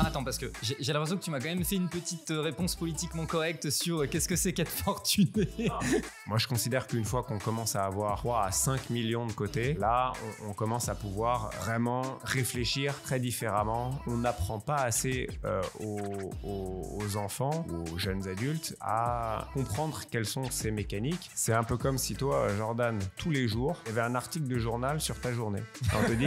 alors attends, parce que j'ai l'impression que tu m'as quand même fait une petite réponse politiquement correcte sur qu'est-ce que c'est qu'être fortuné. Moi, je considère qu'une fois qu'on commence à avoir 3 à 5 millions de côté, là, on commence à pouvoir vraiment réfléchir très différemment. On n'apprend pas assez aux enfants ou aux jeunes adultes à comprendre quelles sont ces mécaniques. C'est un peu comme si toi, Jordan, tous les jours, il y avait un article de journal sur ta journée. On te dit...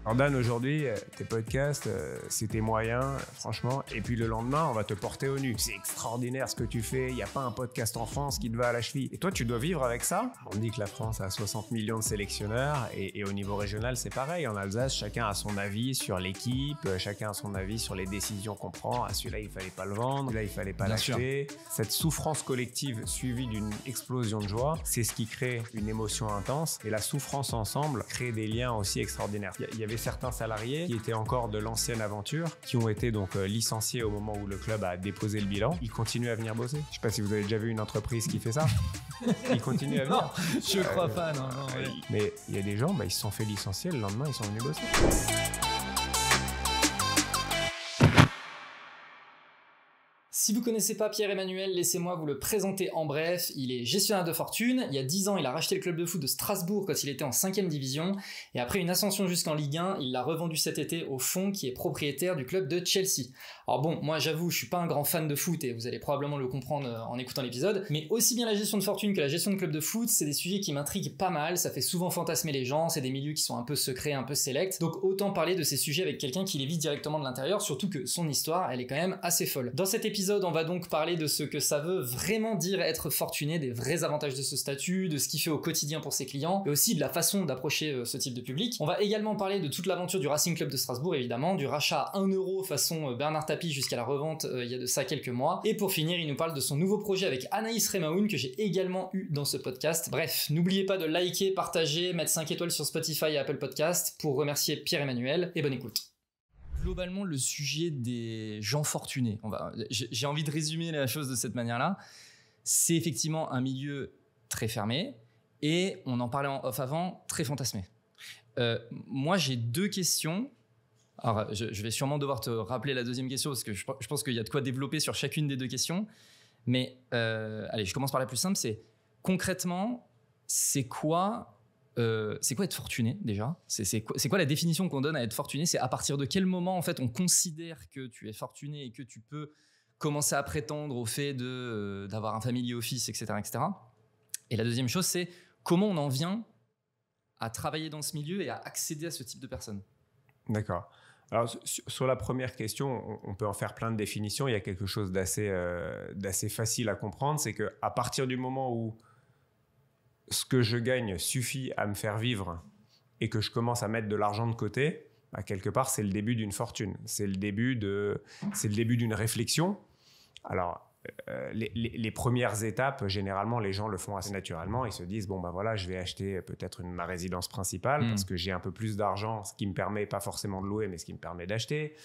Jordan, aujourd'hui, tes podcasts, c'était moyen, franchement. Et puis le lendemain, on va te porter au nu. C'est extraordinaire ce que tu fais. Il n'y a pas un podcast en France qui te va à la cheville. Et toi, tu dois vivre avec ça. On dit que la France a 60 millions de sélectionneurs. Et au niveau régional, c'est pareil. En Alsace, chacun a son avis sur l'équipe. Chacun a son avis sur les décisions qu'on prend. Ah, celui-là, il ne fallait pas le vendre. Celui-là, il ne fallait pas l'acheter. Cette souffrance collective suivie d'une explosion de joie, c'est ce qui crée une émotion intense. Et la souffrance ensemble crée des liens aussi extraordinaires. Il y avait certains salariés qui étaient encore de l'ancienne aventure, qui ont été donc licenciés au moment où le club a déposé le bilan. Ils continuent à venir bosser. Je sais pas si vous avez déjà vu une entreprise qui fait ça. Ils continuent à venir. Non, je crois pas, non. Ouais. Mais il y a des gens, ils se sont fait licencier, le lendemain, ils sont venus bosser. Si vous ne connaissez pas Pierre-Emmanuel, laissez-moi vous le présenter en bref. Il est gestionnaire de fortune. Il y a 10 ans, il a racheté le club de foot de Strasbourg quand il était en 5e division. Et après une ascension jusqu'en Ligue 1, il l'a revendu cet été au fonds qui est propriétaire du club de Chelsea. Alors bon, moi j'avoue, je suis pas un grand fan de foot et vous allez probablement le comprendre en écoutant l'épisode. Mais aussi bien la gestion de fortune que la gestion de club de foot, c'est des sujets qui m'intriguent pas mal. Ça fait souvent fantasmer les gens. C'est des milieux qui sont un peu secrets, un peu sélects. Donc autant parler de ces sujets avec quelqu'un qui les vit directement de l'intérieur, surtout que son histoire, elle est quand même assez folle. Dans cet épisode, on va donc parler de ce que ça veut vraiment dire être fortuné, des vrais avantages de ce statut, de ce qu'il fait au quotidien pour ses clients, et aussi de la façon d'approcher ce type de public. On va également parler de toute l'aventure du Racing Club de Strasbourg, évidemment, du rachat à 1 euro façon Bernard Tapie jusqu'à la revente il y a de ça quelques mois. Et pour finir, il nous parle de son nouveau projet avec Anaïs Remaoun, que j'ai également eu dans ce podcast. Bref, n'oubliez pas de liker, partager, mettre 5 étoiles sur Spotify et Apple Podcast pour remercier Pierre-Emmanuel, et bonne écoute. Globalement, le sujet des gens fortunés, j'ai envie de résumer la chose de cette manière-là, c'est effectivement un milieu très fermé et, on en parlait en off avant, très fantasmé. Moi, j'ai 2 questions. Alors, je vais sûrement devoir te rappeler la deuxième question parce que je pense qu'il y a de quoi développer sur chacune des 2 questions. Mais allez, je commence par la plus simple, c'est concrètement, c'est quoi être fortuné déjà ? C'est quoi la définition qu'on donne à être fortuné ? C'est à partir de quel moment en fait on considère que tu es fortuné et que tu peux commencer à prétendre au fait d'avoir un family office, etc., etc. Et la deuxième chose, c'est comment on en vient à travailler dans ce milieu et à accéder à ce type de personnes. D'accord. Alors, sur la première question, on peut en faire plein de définitions. Il y a quelque chose d'assez facile à comprendre, c'est qu'à partir du moment où ce que je gagne suffit à me faire vivre et que je commence à mettre de l'argent de côté, bah, quelque part, c'est le début d'une fortune. C'est le début d'une réflexion. Alors, les premières étapes, généralement, les gens le font assez naturellement. Ils se disent, bon, bah voilà, je vais acheter peut-être ma résidence principale parce que j'ai un peu plus d'argent, ce qui me permet pas forcément de louer, mais ce qui me permet d'acheter.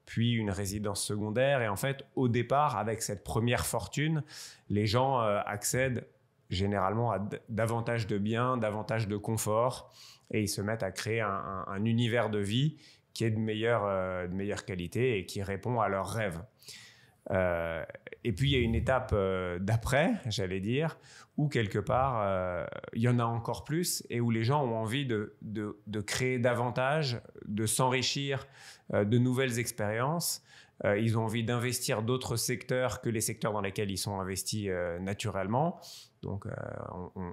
Puis une résidence secondaire. Et en fait, au départ, avec cette première fortune, les gens accèdent généralement à davantage de biens, davantage de confort, et ils se mettent à créer un univers de vie qui est de meilleure qualité et qui répond à leurs rêves. Et puis il y a une étape d'après, j'allais dire, où quelque part il y en a encore plus et où les gens ont envie de créer davantage, de s'enrichir de nouvelles expériences. Ils ont envie d'investir d'autres secteurs que les secteurs dans lesquels ils sont investis naturellement. Donc,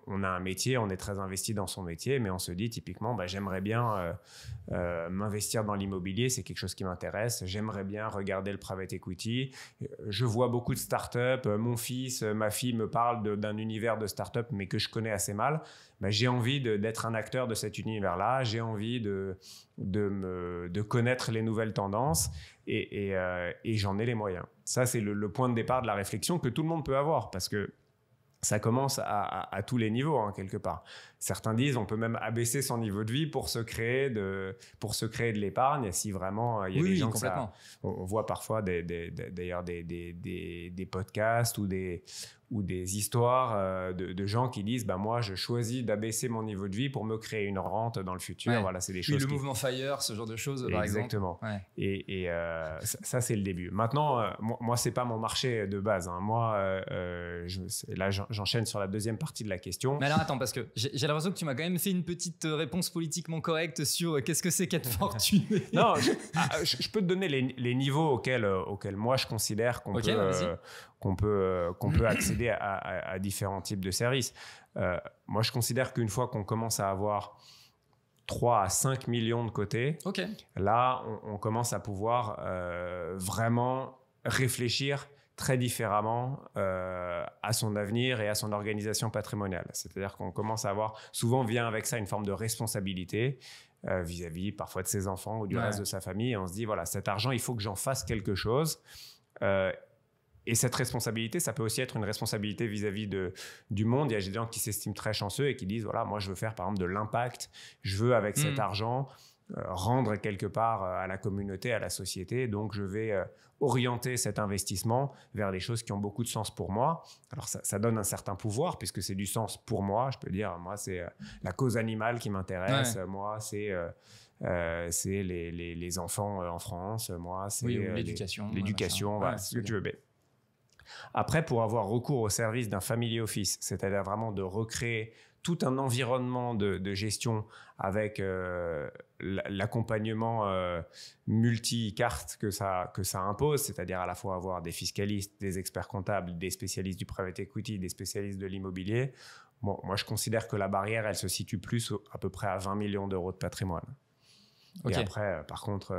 on a un métier, on est très investi dans son métier, mais on se dit typiquement, bah, j'aimerais bien m'investir dans l'immobilier, c'est quelque chose qui m'intéresse. J'aimerais bien regarder le private equity. Je vois beaucoup de startups. Mon fils, ma fille me parlent d'un univers de startups, mais que je connais assez mal. Bah, j'ai envie d'être un acteur de cet univers-là. J'ai envie de connaître les nouvelles tendances et j'en ai les moyens. Ça, c'est le point de départ de la réflexion que tout le monde peut avoir parce que ça commence à tous les niveaux, hein, quelque part. Certains disent on peut même abaisser son niveau de vie pour se créer de l'épargne. Si vraiment il y a des gens on voit parfois d'ailleurs des podcasts ou ou des histoires de gens qui disent moi je choisis d'abaisser mon niveau de vie pour me créer une rente dans le futur. Voilà, c'est des choses. Le mouvement FIRE, ce genre de choses, par exemple. Exactement. Et ça c'est le début. Maintenant, moi c'est pas mon marché de base. Hein. Moi, là j'enchaîne sur la deuxième partie de la question. Mais alors attends, parce que j'ai l'impression que tu m'as quand même fait une petite réponse politiquement correcte sur qu'est-ce que c'est qu'être fortuné. Non, je peux te donner les niveaux auxquels moi je considère qu'on peut accéder à différents types de services. Moi, je considère qu'une fois qu'on commence à avoir 3 à 5 millions de côté, là, on commence à pouvoir vraiment réfléchir très différemment à son avenir et à son organisation patrimoniale. C'est-à-dire qu'on commence à avoir, souvent vient avec ça une forme de responsabilité vis-à-vis parfois de ses enfants ou du reste de sa famille. Et on se dit, voilà, cet argent, il faut que j'en fasse quelque chose. Et cette responsabilité, ça peut aussi être une responsabilité vis-à-vis du monde. Il y a des gens qui s'estiment très chanceux et qui disent, voilà, moi, je veux faire, par exemple, de l'impact. Je veux, avec cet argent, rendre quelque part à la communauté, à la société. Donc, je vais orienter cet investissement vers des choses qui ont beaucoup de sens pour moi. Alors, ça donne un certain pouvoir, puisque c'est du sens pour moi. Je peux dire, moi, c'est la cause animale qui m'intéresse. Moi, c'est les enfants en France. Moi, c'est l'éducation. Voilà, ce que tu veux. Après, pour avoir recours au service d'un family office, c'est-à-dire vraiment de recréer tout un environnement de gestion avec l'accompagnement multi-carte que ça impose, c'est-à-dire à la fois avoir des fiscalistes, des experts comptables, des spécialistes du private equity, des spécialistes de l'immobilier. Bon, moi, je considère que la barrière, elle se situe plus à peu près à 20 millions d'euros de patrimoine. Et après, par contre,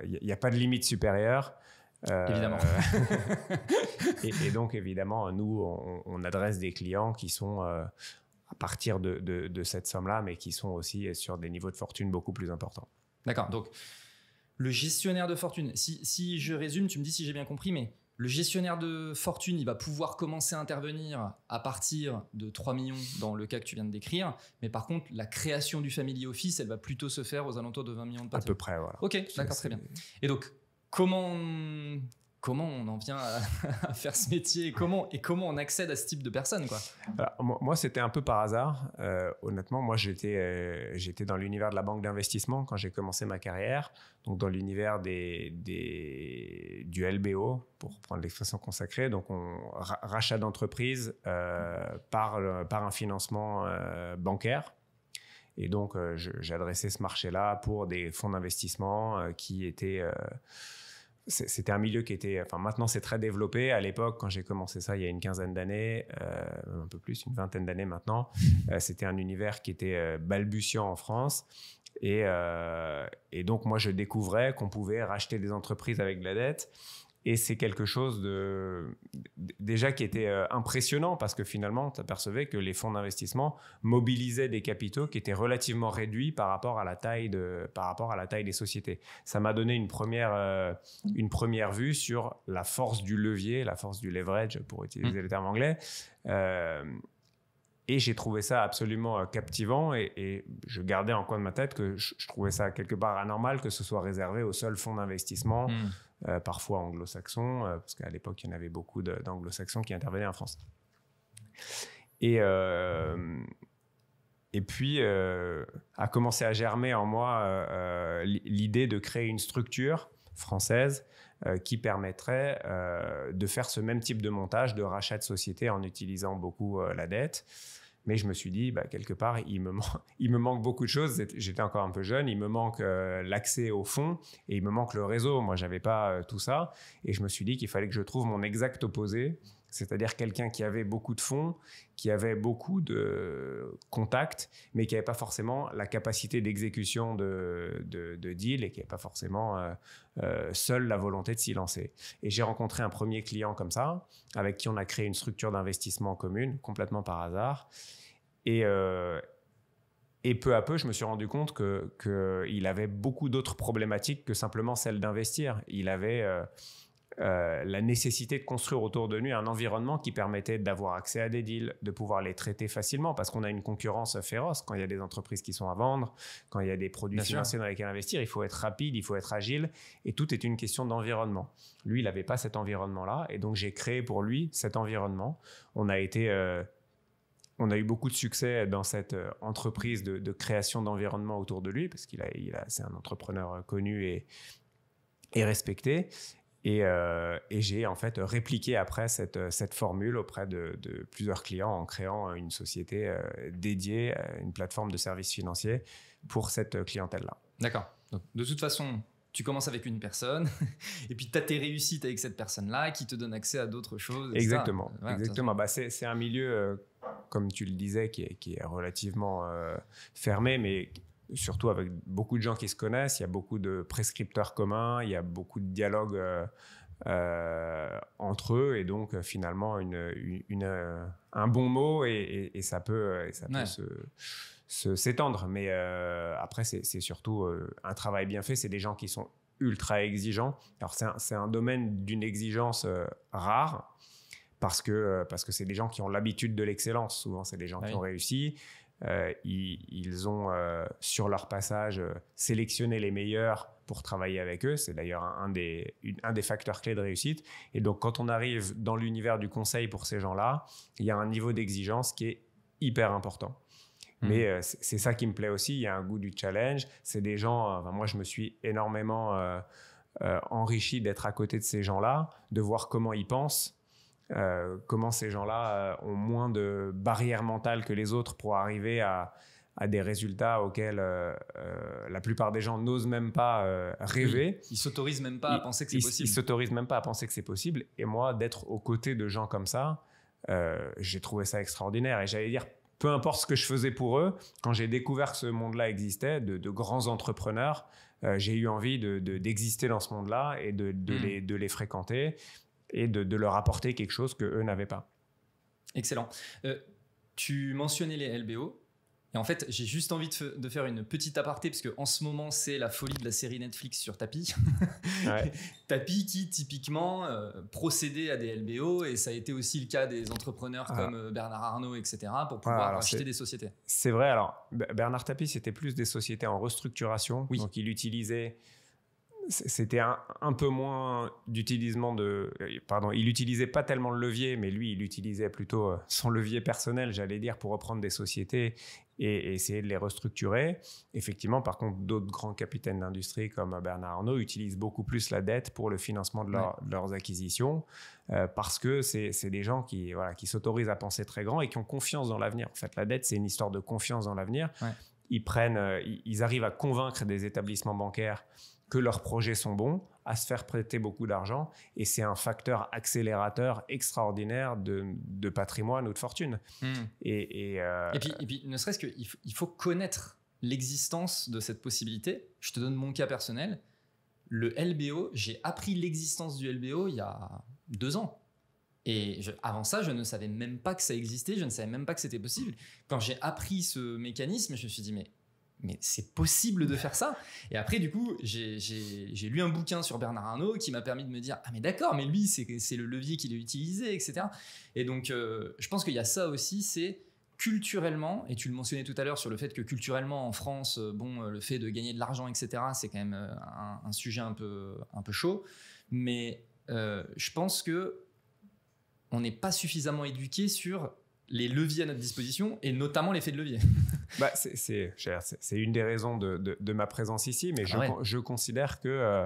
il n'y a pas de limite supérieure. Évidemment. et donc, évidemment, nous, on adresse des clients qui sont à partir de cette somme-là, mais qui sont aussi sur des niveaux de fortune beaucoup plus importants. D'accord. Donc, le gestionnaire de fortune, si je résume, tu me dis si j'ai bien compris, mais le gestionnaire de fortune, il va pouvoir commencer à intervenir à partir de 3 millions dans le cas que tu viens de décrire. Mais par contre, la création du family office, elle va plutôt se faire aux alentours de 20 millions de patrimoine. À peu près, voilà. Ok, d'accord, très bien. Et donc, comment on en vient à faire ce métier et comment on accède à ce type de personnes, quoi? Alors, moi, c'était un peu par hasard. Honnêtement, moi, j'étais dans l'univers de la banque d'investissement quand j'ai commencé ma carrière, donc dans l'univers du LBO, pour prendre l'expression consacrée, donc rachat d'entreprise par un financement bancaire. Et donc, j'adressais ce marché-là pour des fonds d'investissement qui étaient... C'était un milieu qui était... Enfin, maintenant, c'est très développé. À l'époque, quand j'ai commencé ça, il y a une quinzaine d'années, un peu plus, une vingtaine d'années maintenant, c'était un univers qui était balbutiant en France. Et donc, moi, je découvrais qu'on pouvait racheter des entreprises avec de la dette. Et c'est quelque chose déjà qui était impressionnant parce que finalement, tu apercevais que les fonds d'investissement mobilisaient des capitaux qui étaient relativement réduits par rapport à la taille des sociétés. Ça m'a donné une première vue sur la force du levier, la force du leverage, pour utiliser le terme anglais. Et j'ai trouvé ça absolument captivant et je gardais en coin de ma tête que je trouvais ça quelque part anormal que ce soit réservé aux seuls fonds d'investissement, parfois anglo-saxons, parce qu'à l'époque, il y en avait beaucoup d'anglo-saxons qui intervenaient en France. Et puis, a commencé à germer en moi l'idée de créer une structure française qui permettrait de faire ce même type de montage de rachat de société en utilisant beaucoup la dette. Mais je me suis dit, quelque part, il me manque beaucoup de choses. J'étais encore un peu jeune, il me manque l'accès aux fonds et il me manque le réseau. Moi, je n'avais pas tout ça. Et je me suis dit qu'il fallait que je trouve mon exact opposé, c'est-à-dire quelqu'un qui avait beaucoup de fonds, qui avait beaucoup de contacts, mais qui n'avait pas forcément la capacité d'exécution de deal et qui n'avait pas forcément seul la volonté de s'y lancer. Et j'ai rencontré un premier client comme ça, avec qui on a créé une structure d'investissement commune, complètement par hasard. Et peu à peu, je me suis rendu compte qu'il avait beaucoup d'autres problématiques que simplement celle d'investir. Il avait... la nécessité de construire autour de lui un environnement qui permettait d'avoir accès à des deals, de pouvoir les traiter facilement, parce qu'on a une concurrence féroce quand il y a des entreprises qui sont à vendre, quand il y a des produits financiers dans lesquels investir, il faut être rapide, il faut être agile, et tout est une question d'environnement. Lui, il n'avait pas cet environnement-là, et donc j'ai créé pour lui cet environnement. On a eu beaucoup de succès dans cette entreprise de création d'environnement autour de lui, parce c'est un entrepreneur connu et respecté. Et j'ai en fait répliqué après cette formule auprès de plusieurs clients en créant une société dédiée, une plateforme de services financiers pour cette clientèle-là. D'accord. Donc, de toute façon, tu commences avec une personne et puis tu as tes réussites avec cette personne-là qui te donne accès à d'autres choses. Exactement. Exactement. C'est un milieu, comme tu le disais, qui est relativement fermé, mais surtout avec beaucoup de gens qui se connaissent, il y a beaucoup de prescripteurs communs, il y a beaucoup de dialogues entre eux, et donc finalement un bon mot et ça peut s'étendre. Mais après, c'est surtout un travail bien fait. C'est des gens qui sont ultra exigeants. Alors c'est un domaine d'une exigence rare parce que c'est des gens qui ont l'habitude de l'excellence. Souvent, c'est des gens qui ont réussi. Ils ont sur leur passage sélectionné les meilleurs pour travailler avec eux. C'est d'ailleurs un des facteurs clés de réussite. Et donc quand on arrive dans l'univers du conseil pour ces gens-là, il y a un niveau d'exigence qui est hyper important. Mais c'est ça qui me plaît aussi. Il y a un goût du challenge. C'est des gens, moi je me suis énormément enrichi d'être à côté de ces gens-là, de voir comment ils pensent. Comment ces gens-là ont moins de barrières mentales que les autres pour arriver à des résultats auxquels la plupart des gens n'osent même pas rêver. Ils s'autorisent même pas à penser que c'est possible. Ils s'autorisent même pas à penser que c'est possible. Et moi, d'être aux côtés de gens comme ça, j'ai trouvé ça extraordinaire. Et j'allais dire, peu importe ce que je faisais pour eux, quand j'ai découvert que ce monde-là existait, de grands entrepreneurs, j'ai eu envie d'exister dans ce monde-là et de les fréquenter et de leur apporter quelque chose qu'eux n'avaient pas. Excellent. Tu mentionnais les LBO. Et en fait, j'ai juste envie de faire une petite aparté, parce qu'en ce moment, c'est la folie de la série Netflix sur Tapi. Ouais. Tapi qui, typiquement, procédait à des LBO, et ça a été aussi le cas des entrepreneurs comme Bernard Arnault, etc., pour pouvoir acheter des sociétés. C'est vrai. Alors, Bernard Tapie, c'était plus des sociétés en restructuration. Oui. Donc, il utilisait... C'était un peu moins d'utilisement il utilisait pas tellement le levier, mais lui, il utilisait plutôt son levier personnel, j'allais dire, pour reprendre des sociétés et essayer de les restructurer. Effectivement, par contre, d'autres grands capitaines d'industrie comme Bernard Arnault utilisent beaucoup plus la dette pour le financement de leurs acquisitions, parce que c'est des gens qui s'autorisent à penser très grand et qui ont confiance dans l'avenir. En fait, la dette, c'est une histoire de confiance dans l'avenir. Ouais. Ils arrivent à convaincre des établissements bancaires que leurs projets sont bons, à se faire prêter beaucoup d'argent, et c'est un facteur accélérateur extraordinaire de patrimoine ou de fortune. Et puis, ne serait-ce qu'il faut connaître l'existence de cette possibilité. Je te donne mon cas personnel. Le LBO, j'ai appris l'existence du LBO il y a 2 ans. Et avant ça, je ne savais même pas que ça existait, je ne savais même pas que c'était possible. Quand j'ai appris ce mécanisme, je me suis dit, mais c'est possible de faire ça. Et après, du coup, j'ai lu un bouquin sur Bernard Arnault qui m'a permis de me dire, ah mais d'accord, mais lui, c'est le levier qu'il a utilisé, etc. Et donc, je pense qu'il y a ça aussi, c'est culturellement, et tu le mentionnais tout à l'heure sur le fait que culturellement, en France, le fait de gagner de l'argent, etc., c'est quand même un sujet un peu chaud. Mais je pense que on n'est pas suffisamment éduqué sur les leviers à notre disposition, et notamment l'effet de levier. C'est une des raisons de ma présence ici, mais je considère que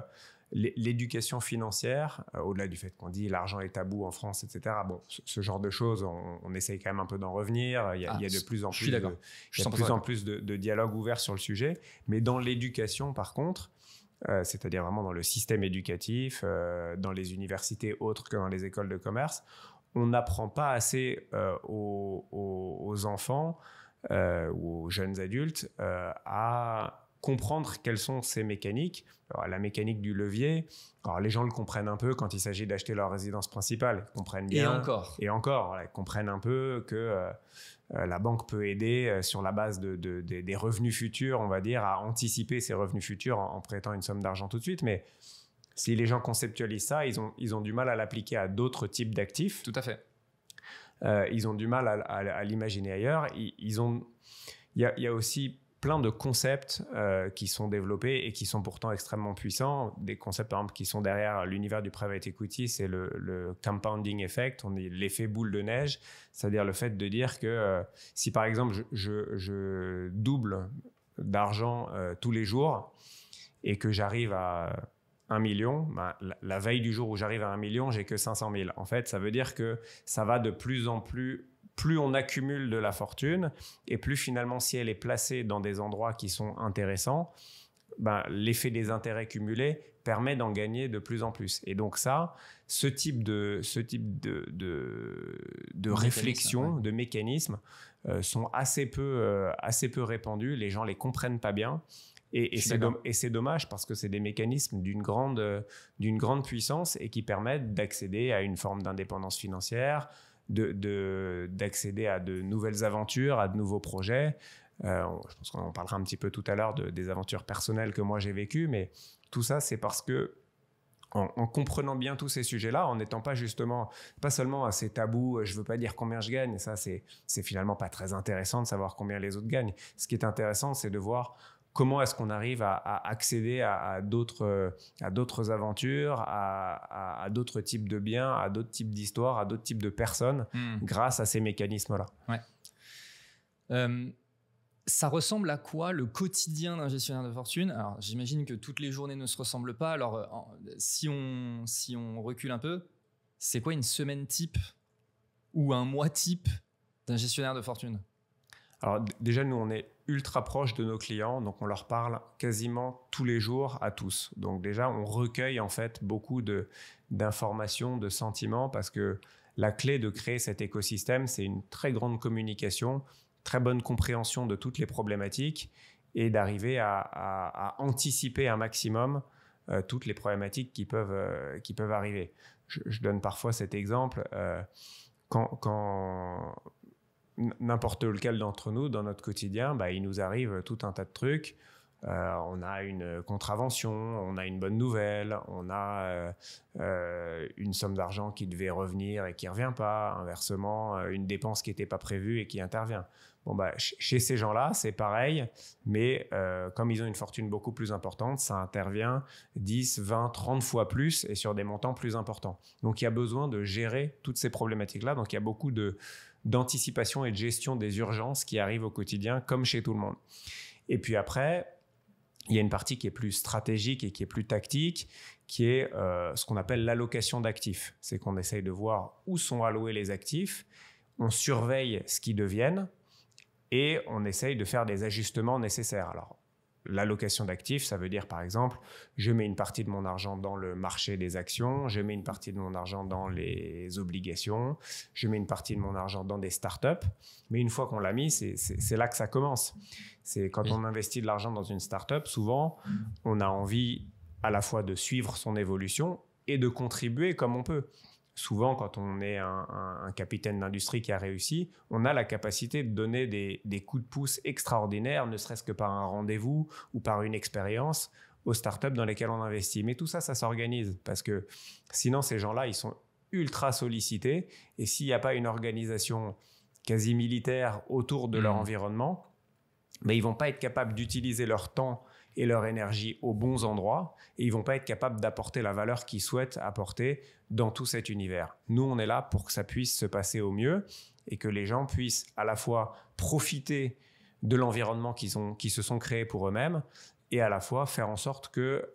l'éducation financière, au-delà du fait qu'on dit l'argent est tabou en France, etc., ce genre de choses, on essaye quand même un peu d'en revenir. Il y a de plus en plus de dialogues ouverts sur le sujet, mais dans l'éducation, par contre, c'est-à-dire vraiment dans le système éducatif, dans les universités autres que dans les écoles de commerce, on n'apprend pas assez aux enfants ou aux jeunes adultes à comprendre quelles sont ces mécaniques. Alors, la mécanique du levier, alors les gens le comprennent un peu quand il s'agit d'acheter leur résidence principale. Ils comprennent bien. Et encore, ils comprennent un peu que la banque peut aider sur la base des revenus futurs, on va dire, à anticiper ces revenus futurs en prêtant une somme d'argent tout de suite. Mais Si les gens conceptualisent ça, ils ont du mal à l'appliquer à d'autres types d'actifs. Tout à fait. Ils ont du mal à l'imaginer ailleurs. Il y a aussi plein de concepts qui sont développés et qui sont pourtant extrêmement puissants. Des concepts, par exemple, qui sont derrière l'univers du private equity, c'est le compounding effect, l'effet boule de neige, c'est-à-dire le fait de dire que si, par exemple, je double d'argent tous les jours et que j'arrive à 1 million, ben, la veille du jour où j'arrive à 1 million, j'ai que 500 000. En fait, ça veut dire que ça va de plus en plus on accumule de la fortune et plus finalement, si elle est placée dans des endroits qui sont intéressants, ben, l'effet des intérêts cumulés permet d'en gagner de plus en plus. Et donc ça, ce type de réflexion, de mécanismes sont assez peu répandus. Les gens les comprennent pas bien. Et c'est dommage parce que c'est des mécanismes d'une grande puissance et qui permettent d'accéder à une forme d'indépendance financière, d'accéder à de nouvelles aventures, à de nouveaux projets. Je pense qu'on en parlera un petit peu tout à l'heure des aventures personnelles que moi j'ai vécues, mais tout ça, c'est parce que en comprenant bien tous ces sujets-là, en n'étant pas seulement assez tabou, je veux pas dire combien je gagne, ça c'est finalement pas très intéressant de savoir combien les autres gagnent. Ce qui est intéressant, c'est de voir comment est-ce qu'on arrive à accéder à d'autres aventures, à d'autres types de biens, à d'autres types d'histoires, à d'autres types de personnes grâce à ces mécanismes-là. Ouais. Ça ressemble à quoi le quotidien d'un gestionnaire de fortune? Alors, j'imagine que toutes les journées ne se ressemblent pas. Alors, si on recule un peu, c'est quoi une semaine type ou un mois type d'un gestionnaire de fortune? Alors déjà, nous, on est ultra proche de nos clients, donc on leur parle quasiment tous les jours à tous. Donc déjà, on recueille en fait beaucoup d'informations, de sentiments, parce que la clé de créer cet écosystème, c'est une très grande communication, très bonne compréhension de toutes les problématiques et d'arriver à anticiper un maximum toutes les problématiques qui peuvent arriver. Je donne parfois cet exemple. Quand n'importe lequel d'entre nous, dans notre quotidien, bah, il nous arrive tout un tas de trucs. On a une contravention, on a une bonne nouvelle, on a une somme d'argent qui devait revenir et qui ne revient pas, inversement, une dépense qui n'était pas prévue et qui intervient. Bon, bah, chez ces gens-là, c'est pareil, mais comme ils ont une fortune beaucoup plus importante, ça intervient 10, 20, 30 fois plus et sur des montants plus importants. Donc, il y a besoin de gérer toutes ces problématiques-là. Donc, il y a beaucoup d'anticipation et de gestion des urgences qui arrivent au quotidien, comme chez tout le monde. Et puis après, il y a une partie qui est plus stratégique et qui est plus tactique, qui est ce qu'on appelle l'allocation d'actifs. C'est qu'on essaye de voir où sont alloués les actifs, on surveille ce qu'ils deviennent et on essaye de faire des ajustements nécessaires. Alors, l'allocation d'actifs, ça veut dire par exemple, je mets une partie de mon argent dans le marché des actions, je mets une partie de mon argent dans les obligations, je mets une partie de mon argent dans des startups. Mais une fois qu'on l'a mis, c'est là que ça commence. C'est quand on investit de l'argent dans une startup, souvent, on a envie à la fois de suivre son évolution et de contribuer comme on peut. Souvent, quand on est un capitaine d'industrie qui a réussi, on a la capacité de donner des coups de pouce extraordinaires, ne serait-ce que par un rendez-vous ou par une expérience aux startups dans lesquelles on investit. Mais tout ça, ça s'organise parce que sinon, ces gens-là, ils sont ultra sollicités. Et s'il n'y a pas une organisation quasi militaire autour de leur environnement, ben, ils ne vont pas être capables d'utiliser leur temps et leur énergie aux bons endroits et ils ne vont pas être capables d'apporter la valeur qu'ils souhaitent apporter dans tout cet univers. Nous, on est là pour que ça puisse se passer au mieux et que les gens puissent à la fois profiter de l'environnement qui se sont créés pour eux-mêmes et à la fois faire en sorte que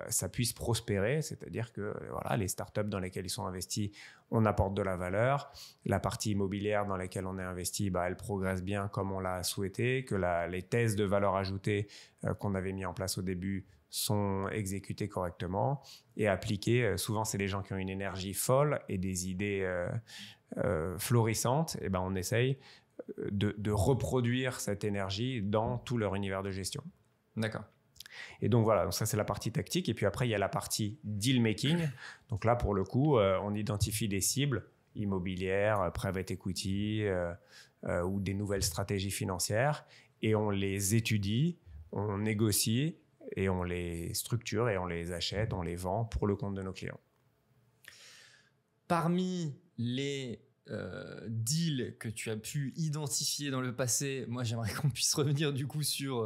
ça puisse prospérer, c'est-à-dire que voilà, les startups dans lesquelles ils sont investis, on apporte de la valeur, la partie immobilière dans laquelle on est investi, bah, elle progresse bien comme on l'a souhaité, que les thèses de valeur ajoutée qu'on avait mis en place au début sont exécutées correctement et appliquées. Souvent, c'est des gens qui ont une énergie folle et des idées florissantes, et ben, on essaye de reproduire cette énergie dans tout leur univers de gestion. D'accord. Et donc voilà, donc ça c'est la partie tactique. Et puis après, il y a la partie deal making. Donc là, pour le coup, on identifie des cibles immobilières, private equity ou des nouvelles stratégies financières et on les étudie, on négocie et on les structure et on les achète, on les vend pour le compte de nos clients. Parmi les deals que tu as pu identifier dans le passé, moi j'aimerais qu'on puisse revenir du coup sur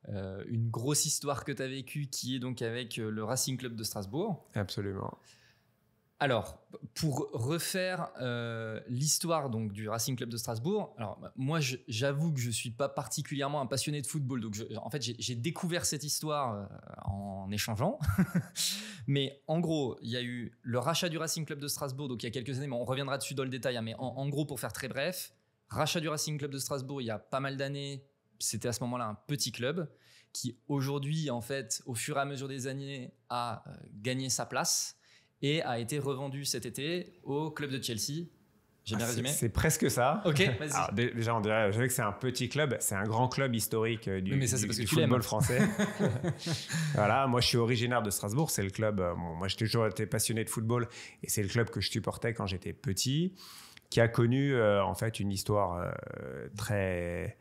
une grosse histoire que tu as vécue qui est donc avec le Racing Club de Strasbourg. Absolument. Alors, pour refaire l'histoire donc du Racing Club de Strasbourg, alors moi j'avoue que je suis pas particulièrement un passionné de football, donc en fait j'ai découvert cette histoire en échangeant. Mais en gros, il y a eu le rachat du Racing Club de Strasbourg, donc il y a quelques années, mais on reviendra dessus dans le détail. Hein, mais en gros, pour faire très bref, rachat du Racing Club de Strasbourg il y a pas mal d'années. C'était à ce moment-là un petit club qui aujourd'hui, en fait, au fur et à mesure des années, a gagné sa place. Et a été revendu cet été au club de Chelsea. J'ai bien résumé? C'est presque ça. Ok, vas-y. Alors, déjà, on dirait que c'est un petit club. C'est un grand club historique du football français. Voilà, moi, je suis originaire de Strasbourg. C'est le club... moi, j'ai toujours été passionné de football. Et c'est le club que je supportais quand j'étais petit, qui a connu, en fait, une histoire très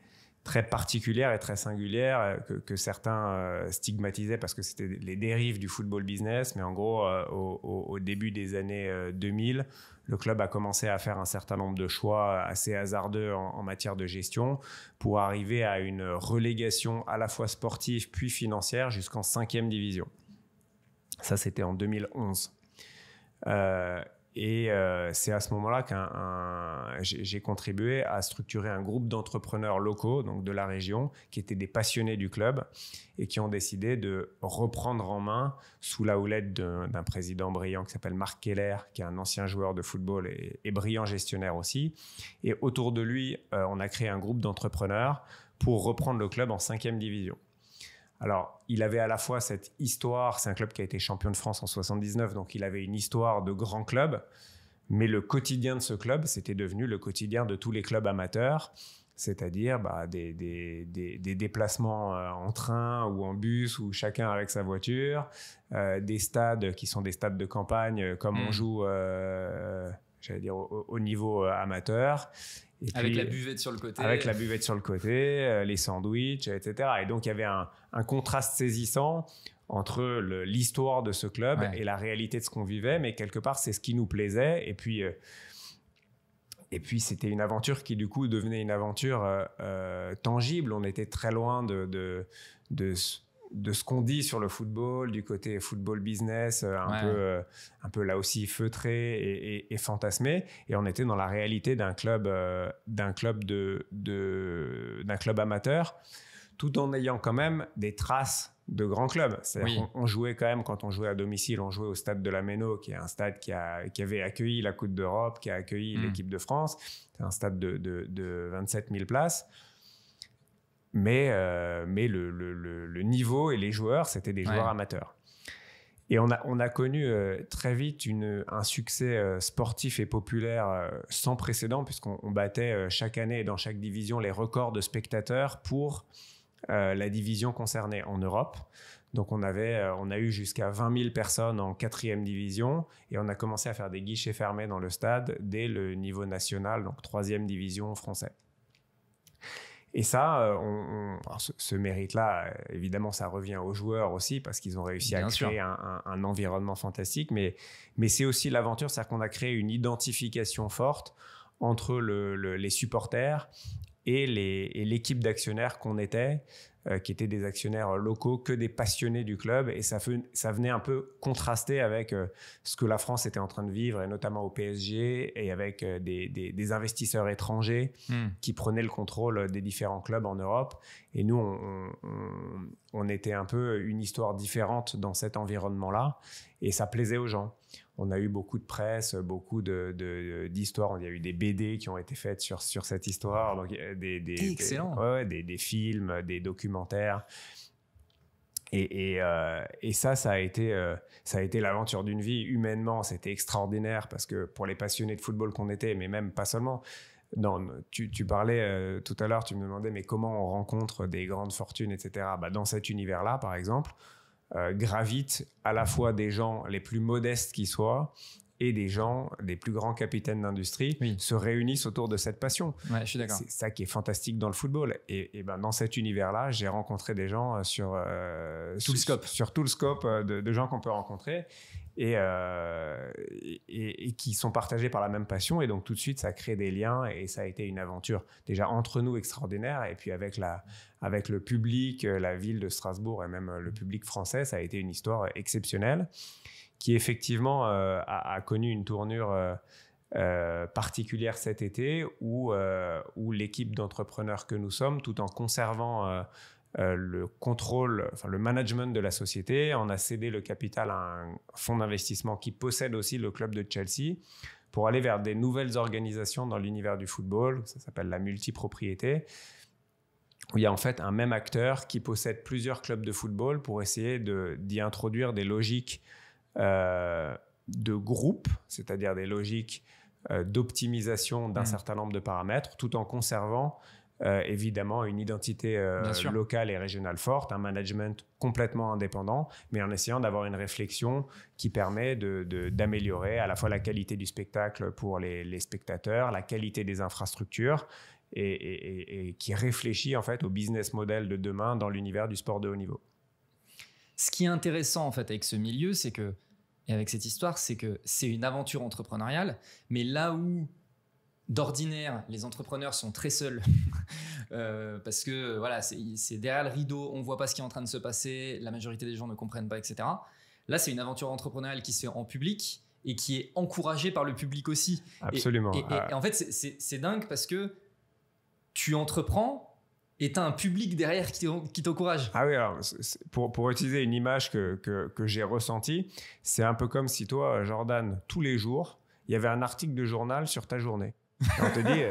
particulière et très singulière que certains stigmatisaient parce que c'était les dérives du football business. Mais en gros, au début des années 2000, le club a commencé à faire un certain nombre de choix assez hasardeux en matière de gestion pour arriver à une relégation à la fois sportive puis financière jusqu'en 5e division. Ça, c'était en 2011. Et c'est à ce moment-là que j'ai contribué à structurer un groupe d'entrepreneurs locaux, donc de la région, qui étaient des passionnés du club et qui ont décidé de reprendre en main, sous la houlette d'un président brillant qui s'appelle Marc Keller, qui est un ancien joueur de football et brillant gestionnaire aussi. Et autour de lui, on a créé un groupe d'entrepreneurs pour reprendre le club en 5e division. Alors, il avait à la fois cette histoire, c'est un club qui a été champion de France en 79, donc il avait une histoire de grand club, mais le quotidien de ce club, c'était devenu le quotidien de tous les clubs amateurs, c'est-à-dire des déplacements en train ou en bus, ou chacun avec sa voiture, des stades qui sont des stades de campagne, comme on joue, j'allais dire, au niveau amateur. Et avec puis, la buvette sur le côté. Avec la buvette sur le côté, les sandwichs, etc. Et donc, il y avait un contraste saisissant entre l'histoire de ce club et la réalité de ce qu'on vivait. Mais quelque part, c'est ce qui nous plaisait. Et puis c'était une aventure qui, du coup, devenait une aventure tangible. On était très loin de ce qu'on dit sur le football, du côté football business, un peu là aussi feutré et fantasmé. Et on était dans la réalité d'un club amateur, tout en ayant quand même des traces de grands clubs. C'est-à-dire qu'on jouait quand même, quand on jouait à domicile, on jouait au stade de la Méno, qui est un stade qui avait accueilli la Coupe d'Europe, qui a accueilli l'équipe de France. C'est un stade de 27 000 places. Mais le niveau et les joueurs, c'était des joueurs amateurs. Et on a connu très vite un succès sportif et populaire sans précédent, puisqu'on battait chaque année dans chaque division les records de spectateurs pour la division concernée en Europe. Donc on a eu jusqu'à 20 000 personnes en 4e division et on a commencé à faire des guichets fermés dans le stade dès le niveau national, donc 3e division français. Et ça, ce mérite-là, évidemment, ça revient aux joueurs aussi parce qu'ils ont réussi à créer un environnement fantastique. Mais c'est aussi l'aventure, c'est-à-dire qu'on a créé une identification forte entre les supporters et l'équipe d'actionnaires qu'on était, qui étaient des actionnaires locaux, que des passionnés du club. Et ça venait un peu contraster avec ce que la France était en train de vivre, et notamment au PSG, et avec des investisseurs étrangers qui prenaient le contrôle des différents clubs en Europe. Et nous, on était un peu une histoire différente dans cet environnement-là, et ça plaisait aux gens. On a eu beaucoup de presse, beaucoup d'histoires. Il y a eu des BD qui ont été faites sur cette histoire. Donc, excellent. Des films, des documentaires. Et ça a été l'aventure d'une vie. Humainement, c'était extraordinaire parce que pour les passionnés de football qu'on était, mais même pas seulement. Tu parlais tout à l'heure, tu me demandais mais comment on rencontre des grandes fortunes, etc. Dans cet univers-là, par exemple, gravitent à la fois des gens les plus modestes qui soient et des gens, des plus grands capitaines d'industrie, se réunissent autour de cette passion. Ouais, je suis d'accord. C'est ça qui est fantastique dans le football. Et ben, dans cet univers-là, j'ai rencontré des gens sur tout le scope de gens qu'on peut rencontrer et qui sont partagés par la même passion. Et donc, tout de suite, ça crée des liens et ça a été une aventure déjà entre nous extraordinaire. Et puis, avec le public, la ville de Strasbourg et même le public français, ça a été une histoire exceptionnelle qui effectivement a connu une tournure particulière cet été où l'équipe d'entrepreneurs que nous sommes, tout en conservant le contrôle, enfin le management de la société, on a cédé le capital à un fonds d'investissement qui possède aussi le club de Chelsea pour aller vers des nouvelles organisations dans l'univers du football. Ça s'appelle la multipropriété, où il y a en fait un même acteur qui possède plusieurs clubs de football pour essayer d'y introduire des logiques de groupe, c'est-à-dire des logiques d'optimisation d'un certain nombre de paramètres, tout en conservant évidemment une identité locale et régionale forte, un management complètement indépendant, mais en essayant d'avoir une réflexion qui permet d'améliorer à la fois la qualité du spectacle pour les spectateurs, la qualité des infrastructures, et qui réfléchit en fait au business model de demain dans l'univers du sport de haut niveau. Ce qui est intéressant en fait avec ce milieu, c'est que, et avec cette histoire, c'est que c'est une aventure entrepreneuriale, mais là où d'ordinaire les entrepreneurs sont très seuls parce que voilà, c'est derrière le rideau, on voit pas ce qui est en train de se passer, la majorité des gens ne comprennent pas, etc. Là, c'est une aventure entrepreneuriale qui se fait en public et qui est encouragée par le public aussi. Absolument. Et en fait, c'est dingue parce que tu entreprends et tu as un public derrière qui t'encourage. Ah oui, alors, pour utiliser une image que j'ai ressentie, c'est un peu comme si toi, Jordan, tous les jours, il y avait un article de journal sur ta journée. Et on te dit,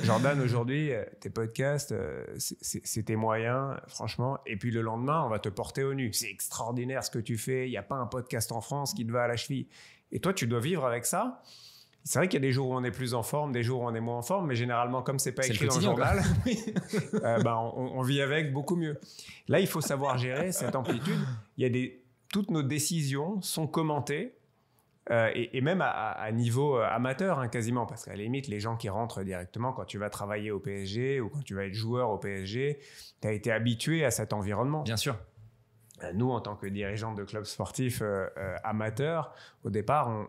Jordan, aujourd'hui, tes podcasts, c'est tes moyens, franchement. Et puis le lendemain, on va te porter au nu. C'est extraordinaire ce que tu fais. Il n'y a pas un podcast en France qui te va à la cheville. Et toi, tu dois vivre avec ça. C'est vrai qu'il y a des jours où on est plus en forme, des jours où on est moins en forme, mais généralement, comme c'est pas écrit dans le journal, on vit avec beaucoup mieux. Là, il faut savoir gérer cette amplitude. Toutes nos décisions sont commentées, et même à niveau amateur, hein, quasiment, parce qu'à la limite, les gens qui rentrent directement, quand tu vas travailler au PSG ou quand tu vas être joueur au PSG, tu as été habitué à cet environnement. Bien sûr. Nous, en tant que dirigeants de clubs sportifs amateurs, au départ,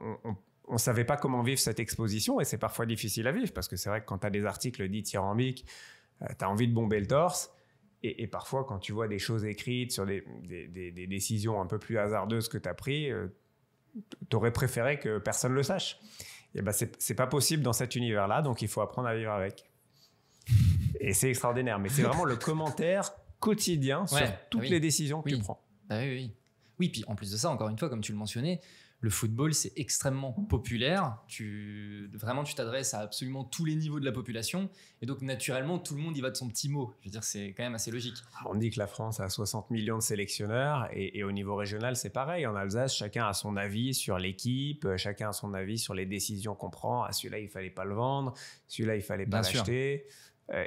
on ne savait pas comment vivre cette exposition, et c'est parfois difficile à vivre parce que c'est vrai que quand tu as des articles dithyrambiques, tu as envie de bomber le torse, et parfois quand tu vois des choses écrites sur des décisions un peu plus hasardeuses que tu as prises, tu aurais préféré que personne ne le sache. Et ben, c'est pas possible dans cet univers-là, donc il faut apprendre à vivre avec. Et c'est extraordinaire, mais c'est vraiment le commentaire quotidien sur toutes les décisions que tu prends. Oui, puis en plus de ça, encore une fois, comme tu le mentionnais, le football, c'est extrêmement populaire. Vraiment, tu t'adresses à absolument tous les niveaux de la population. Et donc, naturellement, tout le monde y va de son petit mot. Je veux dire, c'est quand même assez logique. On dit que la France a 60 millions de sélectionneurs. Et au niveau régional, c'est pareil. En Alsace, chacun a son avis sur l'équipe. Chacun a son avis sur les décisions qu'on prend. Ah, celui-là, il ne fallait pas le vendre. Celui-là, il ne fallait pas l'acheter.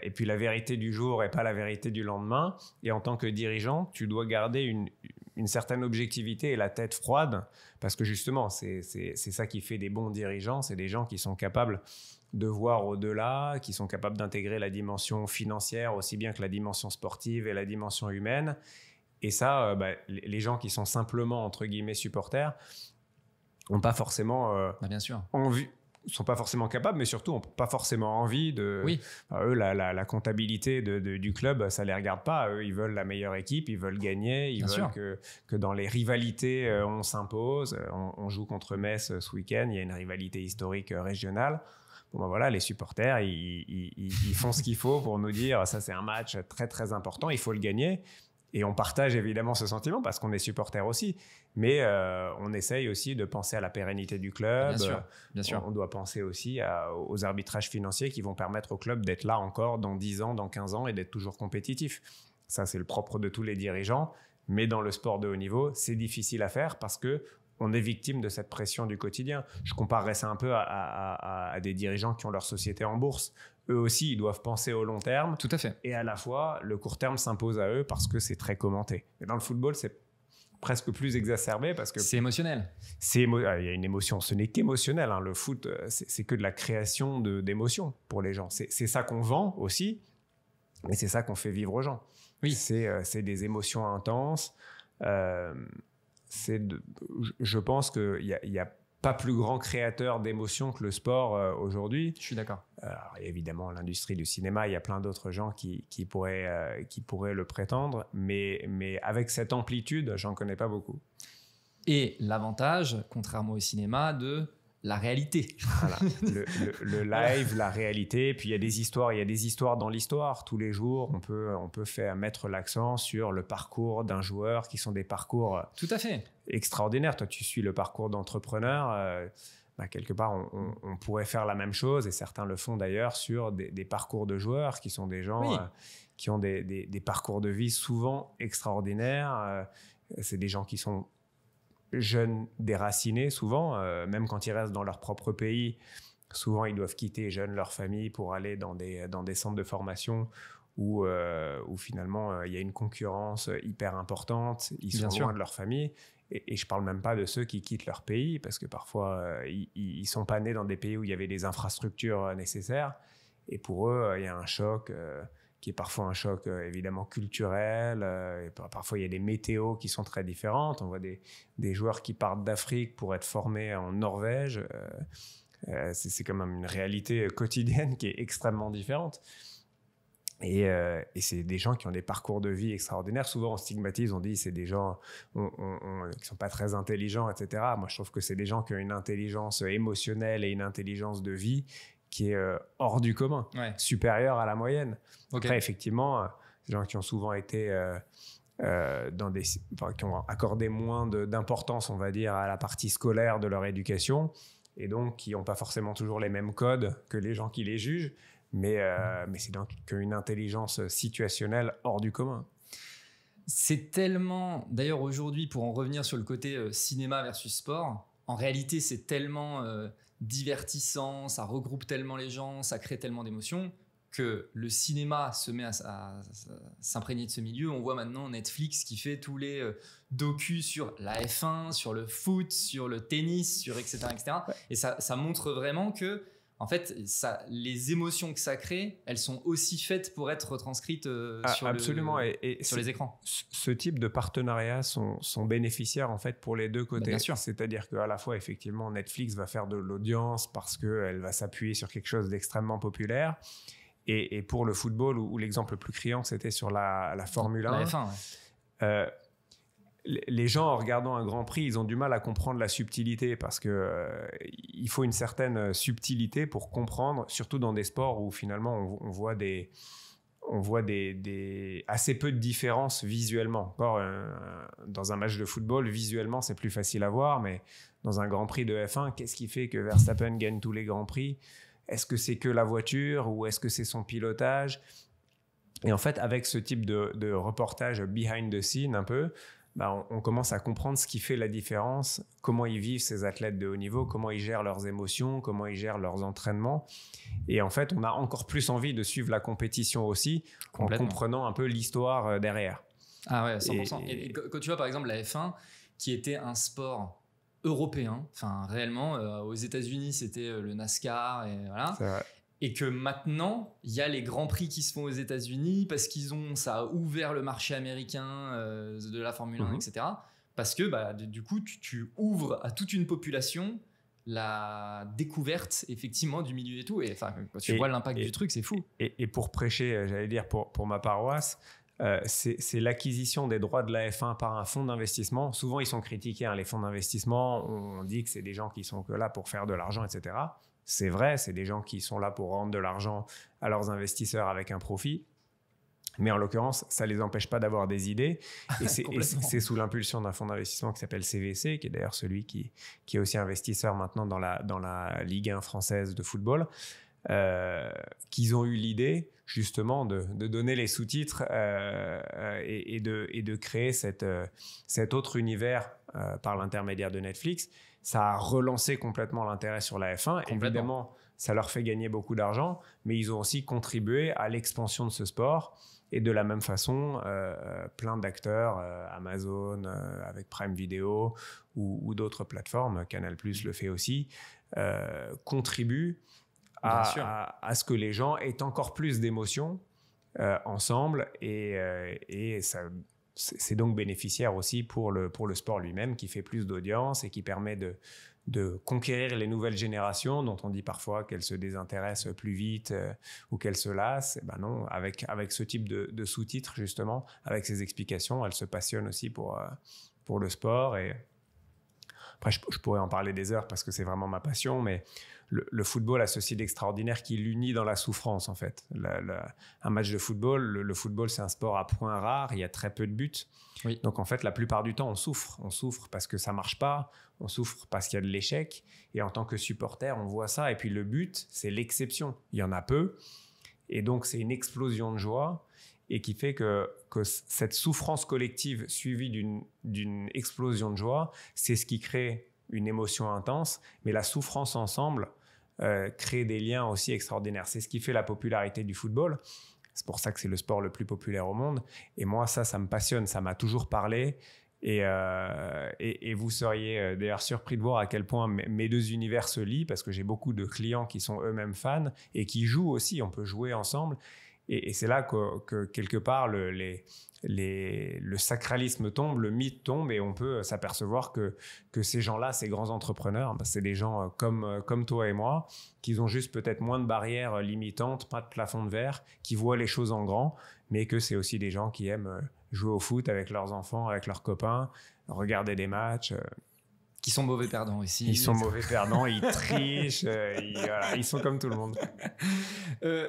Et puis, la vérité du jour n'est pas la vérité du lendemain. Et en tant que dirigeant, tu dois garder une certaine objectivité et la tête froide, parce que justement, c'est ça qui fait des bons dirigeants. C'est des gens qui sont capables de voir au-delà, qui sont capables d'intégrer la dimension financière aussi bien que la dimension sportive et la dimension humaine. Et ça, les gens qui sont simplement, entre guillemets, supporters, n'ont pas forcément bien sûr. envie... sont pas forcément capables, mais surtout n'ont pas forcément envie de... Oui. Eux, la comptabilité du club, ça les regarde pas. Eux, ils veulent la meilleure équipe, ils veulent gagner, ils veulent que dans les rivalités, on s'impose. On joue contre Metz ce week-end, il y a une rivalité historique régionale. Bon, ben voilà, les supporters, ils font ce qu'il faut pour nous dire, ça c'est un match très très important, il faut le gagner. Et on partage évidemment ce sentiment parce qu'on est supporter aussi. Mais on essaye aussi de penser à la pérennité du club. Bien sûr. On doit penser aussi aux arbitrages financiers qui vont permettre au club d'être là encore dans 10 ans, dans 15 ans et d'être toujours compétitif. Ça, c'est le propre de tous les dirigeants. Mais dans le sport de haut niveau, c'est difficile à faire parce qu'on est victime de cette pression du quotidien. Je comparerais ça un peu à des dirigeants qui ont leur société en bourse. Eux aussi, ils doivent penser au long terme. Tout à fait. Et à la fois, le court terme s'impose à eux parce que c'est très commenté. Mais dans le football, c'est presque plus exacerbé parce que c'est émotionnel. Il y a une émotion, ce n'est qu'émotionnel. Hein. Le foot, c'est que de la création d'émotions pour les gens. C'est ça qu'on vend aussi, mais c'est ça qu'on fait vivre aux gens. Oui. C'est des émotions intenses. Je pense qu'il y a pas plus grand créateur d'émotions que le sport aujourd'hui. Je suis d'accord. Alors, évidemment, l'industrie du cinéma, il y a plein d'autres gens qui pourraient le prétendre, mais avec cette amplitude, j'en connais pas beaucoup. Et l'avantage, contrairement au cinéma, de la réalité. Voilà, le live, la réalité, puis il y a des histoires dans l'histoire. Tous les jours, on peut mettre l'accent sur le parcours d'un joueur qui sont des parcours tout à fait extraordinaires. Toi, tu suis le parcours d'entrepreneur. Quelque part, on pourrait faire la même chose, et certains le font d'ailleurs sur des parcours de joueurs qui sont des gens qui ont des parcours de vie souvent extraordinaires. C'est des gens qui sont jeunes déracinés souvent, même quand ils restent dans leur propre pays, souvent ils doivent quitter jeunes leur famille pour aller dans des centres de formation où finalement il y a une concurrence hyper importante, ils sont loin de leur famille, et je parle même pas de ceux qui quittent leur pays parce que parfois ils sont pas nés dans des pays où il y avait des infrastructures nécessaires, et pour eux il y a un choc qui est parfois un choc évidemment culturel. Et parfois, il y a des météos qui sont très différentes. On voit des joueurs qui partent d'Afrique pour être formés en Norvège. C'est quand même une réalité quotidienne qui est extrêmement différente. Et c'est des gens qui ont des parcours de vie extraordinaires. Souvent, on stigmatise, on dit c'est des gens qui ne sont pas très intelligents, etc. Moi, je trouve que c'est des gens qui ont une intelligence émotionnelle et une intelligence de vie qui est hors du commun, supérieur à la moyenne. Okay. Après, effectivement, des gens qui ont souvent été qui ont accordé moins d'importance, on va dire, à la partie scolaire de leur éducation, et donc qui n'ont pas forcément toujours les mêmes codes que les gens qui les jugent, mais c'est donc une intelligence situationnelle hors du commun. C'est tellement... D'ailleurs, aujourd'hui, pour en revenir sur le côté cinéma versus sport, en réalité, c'est tellement... divertissant, ça regroupe tellement les gens, ça crée tellement d'émotions que le cinéma se met à s'imprégner de ce milieu. On voit maintenant Netflix qui fait tous les docus sur la F1, sur le foot, sur le tennis, sur etc. Ouais. Et ça montre vraiment que en fait, les émotions que ça crée, elles sont aussi faites pour être retranscrites sur les écrans. Ce type de partenariats sont bénéficiaires en fait pour les deux côtés. Bien sûr. C'est-à-dire qu'à la fois, effectivement, Netflix va faire de l'audience parce qu'elle va s'appuyer sur quelque chose d'extrêmement populaire. Et pour le football, où l'exemple le plus criant, c'était sur la Formule 1. La F1, ouais. Les gens, en regardant un Grand Prix, ils ont du mal à comprendre la subtilité parce qu'il faut une certaine subtilité pour comprendre, surtout dans des sports où finalement on voit assez peu de différences visuellement. Encore, dans un match de football, visuellement, c'est plus facile à voir, mais dans un Grand Prix de F1, qu'est-ce qui fait que Verstappen gagne tous les Grands Prix ? Est-ce que c'est que la voiture ou est-ce que c'est son pilotage ? Et en fait, avec ce type de reportage behind the scene un peu, on commence à comprendre ce qui fait la différence, comment ils vivent ces athlètes de haut niveau, comment ils gèrent leurs émotions, comment ils gèrent leurs entraînements. Et en fait, on a encore plus envie de suivre la compétition aussi, en comprenant un peu l'histoire derrière. Ah ouais, 100%. Et quand tu vois par exemple la F1, qui était un sport européen, enfin réellement, aux États-Unis c'était le NASCAR, et voilà. C'est vrai. Et que maintenant, il y a les grands prix qui se font aux États-Unis parce ça a ouvert le marché américain de la Formule 1, etc. Parce que du coup, tu ouvres à toute une population la découverte effectivement du milieu et tout. Et enfin, quand tu vois l'impact du truc, c'est fou. Et pour prêcher, j'allais dire pour ma paroisse, c'est l'acquisition des droits de la F1 par un fonds d'investissement. Souvent, ils sont critiqués, les fonds d'investissement. On dit que c'est des gens qui sont que là pour faire de l'argent, etc. C'est vrai, c'est des gens qui sont là pour rendre de l'argent à leurs investisseurs avec un profit. Mais en l'occurrence, ça ne les empêche pas d'avoir des idées. Et c'est sous l'impulsion d'un fonds d'investissement qui s'appelle CVC, qui est d'ailleurs celui qui est aussi investisseur maintenant dans la Ligue 1 française de football, qu'ils ont eu l'idée justement de donner les sous-titres et de créer cet autre univers par l'intermédiaire de Netflix. Ça a relancé complètement l'intérêt sur la F1. Évidemment, ça leur fait gagner beaucoup d'argent, mais ils ont aussi contribué à l'expansion de ce sport. Et de la même façon, plein d'acteurs, Amazon avec Prime Video ou d'autres plateformes, Canal+ le fait aussi, contribuent à ce que les gens aient encore plus d'émotions ensemble et ça, c'est donc bénéficiaire aussi pour le sport lui-même qui fait plus d'audience et qui permet de conquérir les nouvelles générations dont on dit parfois qu'elles se désintéressent plus vite ou qu'elles se lassent. Et ben non, avec ce type de sous-titres justement, avec ces explications, elles se passionnent aussi pour le sport. Et après, je pourrais en parler des heures parce que c'est vraiment ma passion, mais le football a ceci d'extraordinaire qui l'unit dans la souffrance en fait. Un match de football, le football c'est un sport à points rares, il y a très peu de buts. Oui. Donc en fait la plupart du temps on souffre parce que ça marche pas, on souffre parce qu'il y a de l'échec et en tant que supporter on voit ça et puis le but c'est l'exception, il y en a peu et donc c'est une explosion de joie et qui fait que cette souffrance collective suivie d'une explosion de joie, c'est ce qui crée une émotion intense, mais la souffrance ensemble crée des liens aussi extraordinaires. C'est ce qui fait la popularité du football. C'est pour ça que c'est le sport le plus populaire au monde. Et moi, ça me passionne, ça m'a toujours parlé. Et vous seriez d'ailleurs surpris de voir à quel point mes deux univers se lient, parce que j'ai beaucoup de clients qui sont eux-mêmes fans et qui jouent aussi, on peut jouer ensemble. Et c'est là que quelque part, le sacralisme tombe, le mythe tombe et on peut s'apercevoir que ces gens-là, ces grands entrepreneurs, bah, c'est des gens comme toi et moi, qui ont juste peut-être moins de barrières limitantes, pas de plafond de verre, qui voient les choses en grand, mais que c'est aussi des gens qui aiment jouer au foot avec leurs enfants, avec leurs copains, regarder des matchs. Qui sont mauvais perdants aussi. Ils sont mauvais perdants, ils trichent, ils sont comme tout le monde.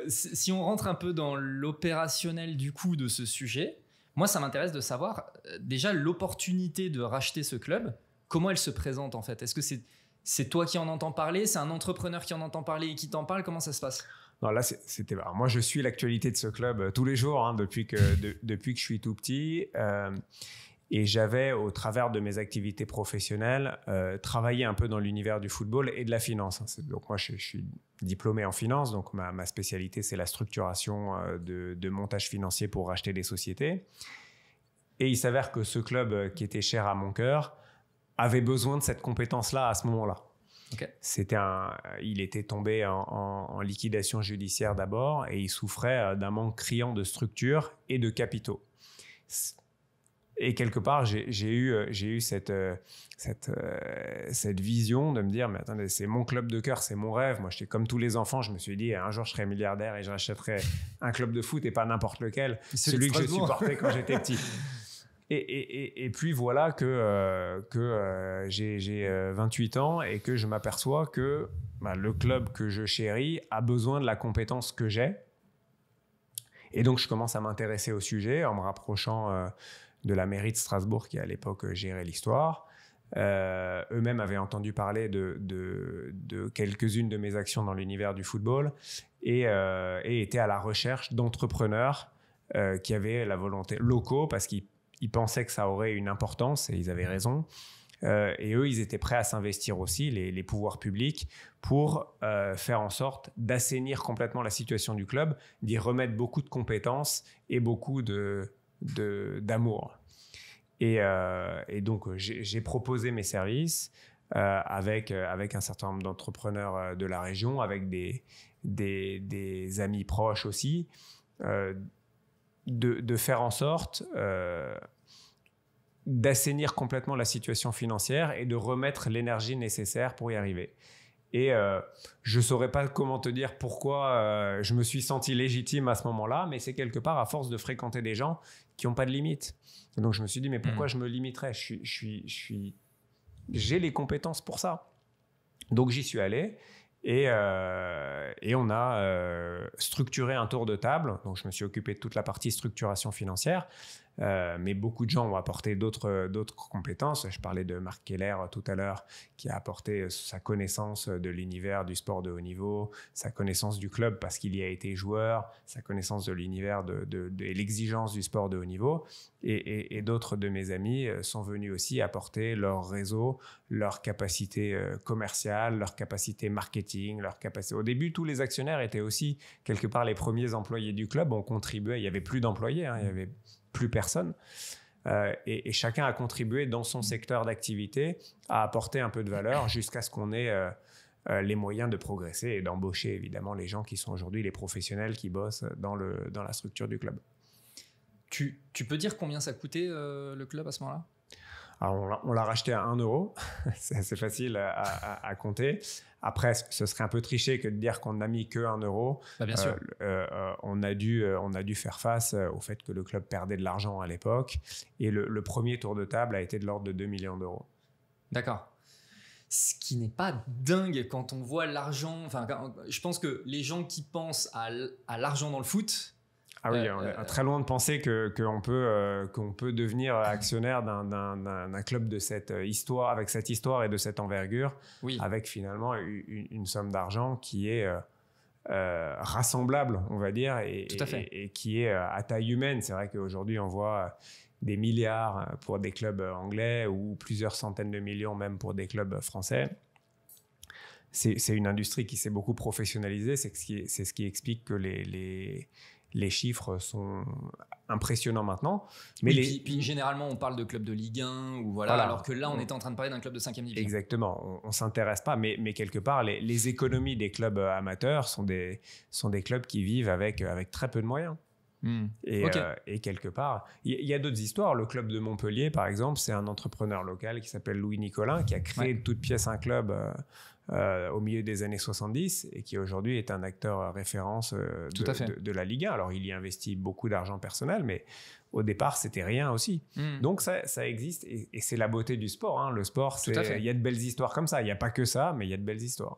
Si on rentre un peu dans l'opérationnel du coup de ce sujet, moi ça m'intéresse de savoir déjà l'opportunité de racheter ce club, comment elle se présente en fait. Est-ce que c'est toi qui en entends parler, c'est un entrepreneur qui en entend parler et qui t'en parle, comment ça se passe? Non, là, alors, moi, je suis l'actualité de ce club tous les jours, hein, depuis que je suis tout petit. Et j'avais, au travers de mes activités professionnelles, travaillé un peu dans l'univers du football et de la finance. Donc moi, je suis diplômé en finance, donc ma spécialité, c'est la structuration de montage financier pour racheter des sociétés. Et il s'avère que ce club qui était cher à mon cœur avait besoin de cette compétence-là à ce moment-là. Okay. Il était tombé en liquidation judiciaire d'abord et il souffrait d'un manque criant de structure et de capitaux. Et quelque part, j'ai eu cette vision de me dire, mais attendez, c'est mon club de cœur, c'est mon rêve. Moi, j'étais comme tous les enfants, je me suis dit, un jour, je serai milliardaire et je rachèterai un club de foot et pas n'importe lequel, celui que je supportais quand j'étais petit. Et puis voilà que j'ai 28 ans et que je m'aperçois que le club que je chéris a besoin de la compétence que j'ai. Et donc, je commence à m'intéresser au sujet en me rapprochant de la mairie de Strasbourg qui à l'époque gérait l'histoire. Eux-mêmes avaient entendu parler de quelques-unes de mes actions dans l'univers du football et étaient à la recherche d'entrepreneurs qui avaient la volonté locaux parce qu'ils pensaient que ça aurait une importance et ils avaient raison. Et eux, ils étaient prêts à s'investir aussi, les pouvoirs publics, pour faire en sorte d'assainir complètement la situation du club, d'y remettre beaucoup de compétences et beaucoup d'amour. Et donc, j'ai proposé mes services avec un certain nombre d'entrepreneurs de la région, avec des amis proches aussi, de faire en sorte d'assainir complètement la situation financière et de remettre l'énergie nécessaire pour y arriver. Et je ne saurais pas comment te dire pourquoi je me suis senti légitime à ce moment-là, mais c'est quelque part à force de fréquenter des gens qui n'ont pas de limites. Et donc je me suis dit, mais pourquoi je me limiterais ? J'ai les compétences pour ça. Donc j'y suis allé et on a structuré un tour de table. Donc je me suis occupé de toute la partie structuration financière mais beaucoup de gens ont apporté d'autres compétences. Je parlais de Marc Keller tout à l'heure, qui a apporté sa connaissance de l'univers du sport de haut niveau, sa connaissance du club parce qu'il y a été joueur, sa connaissance de l'univers de l'exigence du sport de haut niveau. Et d'autres de mes amis sont venus aussi apporter leur réseau, leur capacité commerciale, leur capacité marketing, leur capacité... Au début, tous les actionnaires étaient aussi quelque part les premiers employés du club. On contribuait, il n'y avait plus d'employés, il n'y avait plus personne. Et chacun a contribué dans son secteur d'activité à apporter un peu de valeur jusqu'à ce qu'on ait les moyens de progresser et d'embaucher évidemment les gens qui sont aujourd'hui les professionnels qui bossent dans la structure du club. Tu peux dire combien ça coûtait le club à ce moment-là? Alors on l'a racheté à 1 euro, c'est assez facile à compter. Après, ce serait un peu triché que de dire qu'on n'a mis que 1 euro. Bah, bien sûr. On a dû faire face au fait que le club perdait de l'argent à l'époque. Et le premier tour de table a été de l'ordre de 2 millions d'euros. D'accord. Ce qui n'est pas dingue quand on voit l'argent. Enfin, je pense que les gens qui pensent à l'argent dans le foot... Ah oui, on est très loin de penser qu'on peut devenir actionnaire d'un club de cette histoire, avec cette histoire et de cette envergure, oui. Avec finalement une somme d'argent qui est rassemblable, on va dire, et qui est à taille humaine. C'est vrai qu'aujourd'hui, on voit des milliards pour des clubs anglais ou plusieurs centaines de millions même pour des clubs français. C'est une industrie qui s'est beaucoup professionnalisée. C'est ce qui explique que les chiffres sont impressionnants maintenant. Mais oui, puis généralement, on parle de clubs de Ligue 1, ou voilà. Alors que là, on était en train de parler d'un club de 5e division. Exactement, on ne s'intéresse pas, mais quelque part, les économies des clubs amateurs sont des clubs qui vivent avec très peu de moyens. Et quelque part, il y a d'autres histoires. Le club de Montpellier, par exemple, c'est un entrepreneur local qui s'appelle Louis Nicolin, qui a créé de toute pièce un club au milieu des années 70 et qui aujourd'hui est un acteur référence de la Ligue 1. Alors, il y investit beaucoup d'argent personnel, mais au départ, c'était rien aussi. Donc, ça existe et c'est la beauté du sport. Hein. Le sport, il y a de belles histoires comme ça. Il n'y a pas que ça, mais il y a de belles histoires.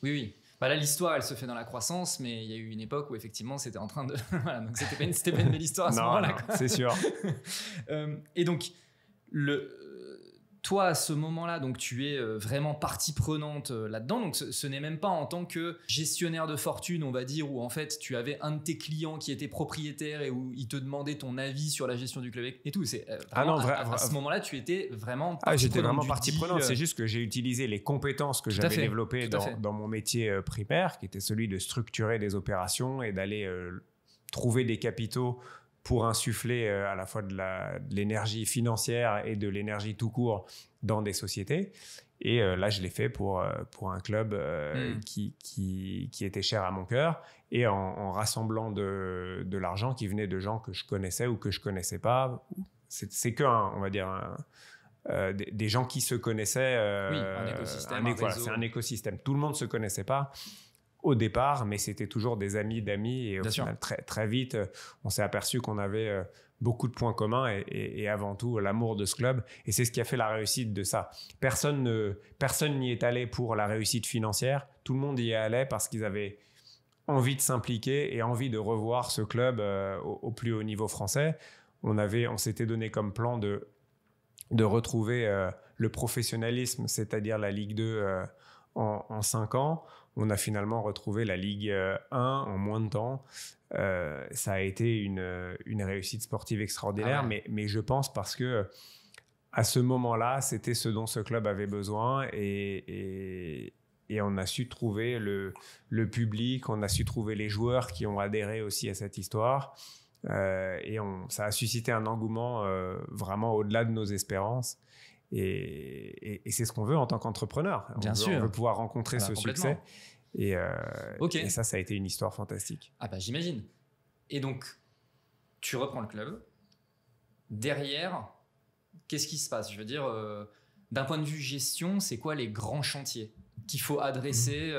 Oui, oui. Bah là, l'histoire, elle se fait dans la croissance, mais il y a eu une époque où effectivement, c'était en train de... voilà, donc c'était pas une belle histoire à ce moment-là. Non, c'est sûr. Et donc, toi, à ce moment-là, donc tu es vraiment partie prenante là-dedans. Donc, ce n'est même pas en tant que gestionnaire de fortune, on va dire, où en fait, tu avais un de tes clients qui était propriétaire et où il te demandait ton avis sur la gestion du club et tout. C'est vraiment, à ce moment-là, tu étais vraiment partie prenante. J'étais vraiment partie prenante. C'est juste que j'ai utilisé les compétences que j'avais développées dans mon métier primaire, qui était celui de structurer des opérations et d'aller trouver des capitaux pour insuffler à la fois de l'énergie financière et de l'énergie tout court dans des sociétés. Et là, je l'ai fait pour un club qui était cher à mon cœur et en rassemblant de l'argent qui venait de gens que je connaissais ou que je ne connaissais pas. C'est on va dire, des gens qui se connaissaient. Un écosystème, un réseau. C'est un écosystème. Tout le monde ne se connaissait pas au départ, mais c'était toujours des amis d'amis et au final, très vite, on s'est aperçu qu'on avait beaucoup de points communs et avant tout l'amour de ce club, et c'est ce qui a fait la réussite de ça. Personne n'y est allé pour la réussite financière, tout le monde y est allé parce qu'ils avaient envie de s'impliquer et envie de revoir ce club au plus haut niveau français. On s'était donné comme plan de retrouver le professionnalisme, c'est-à-dire la Ligue 2 en 5 ans. On a finalement retrouvé la Ligue 1 en moins de temps. Ça a été une réussite sportive extraordinaire, mais je pense parce que à ce moment-là, c'était ce dont ce club avait besoin et on a su trouver le public, on a su trouver les joueurs qui ont adhéré aussi à cette histoire. Et ça a suscité un engouement vraiment au-delà de nos espérances. Et c'est ce qu'on veut en tant qu'entrepreneur. Bien sûr. On veut pouvoir rencontrer ce succès. Et ça a été une histoire fantastique. Ah bah j'imagine. Et donc, tu reprends le club. Derrière, qu'est-ce qui se passe? Je veux dire, d'un point de vue gestion, c'est quoi les grands chantiers qu'il faut adresser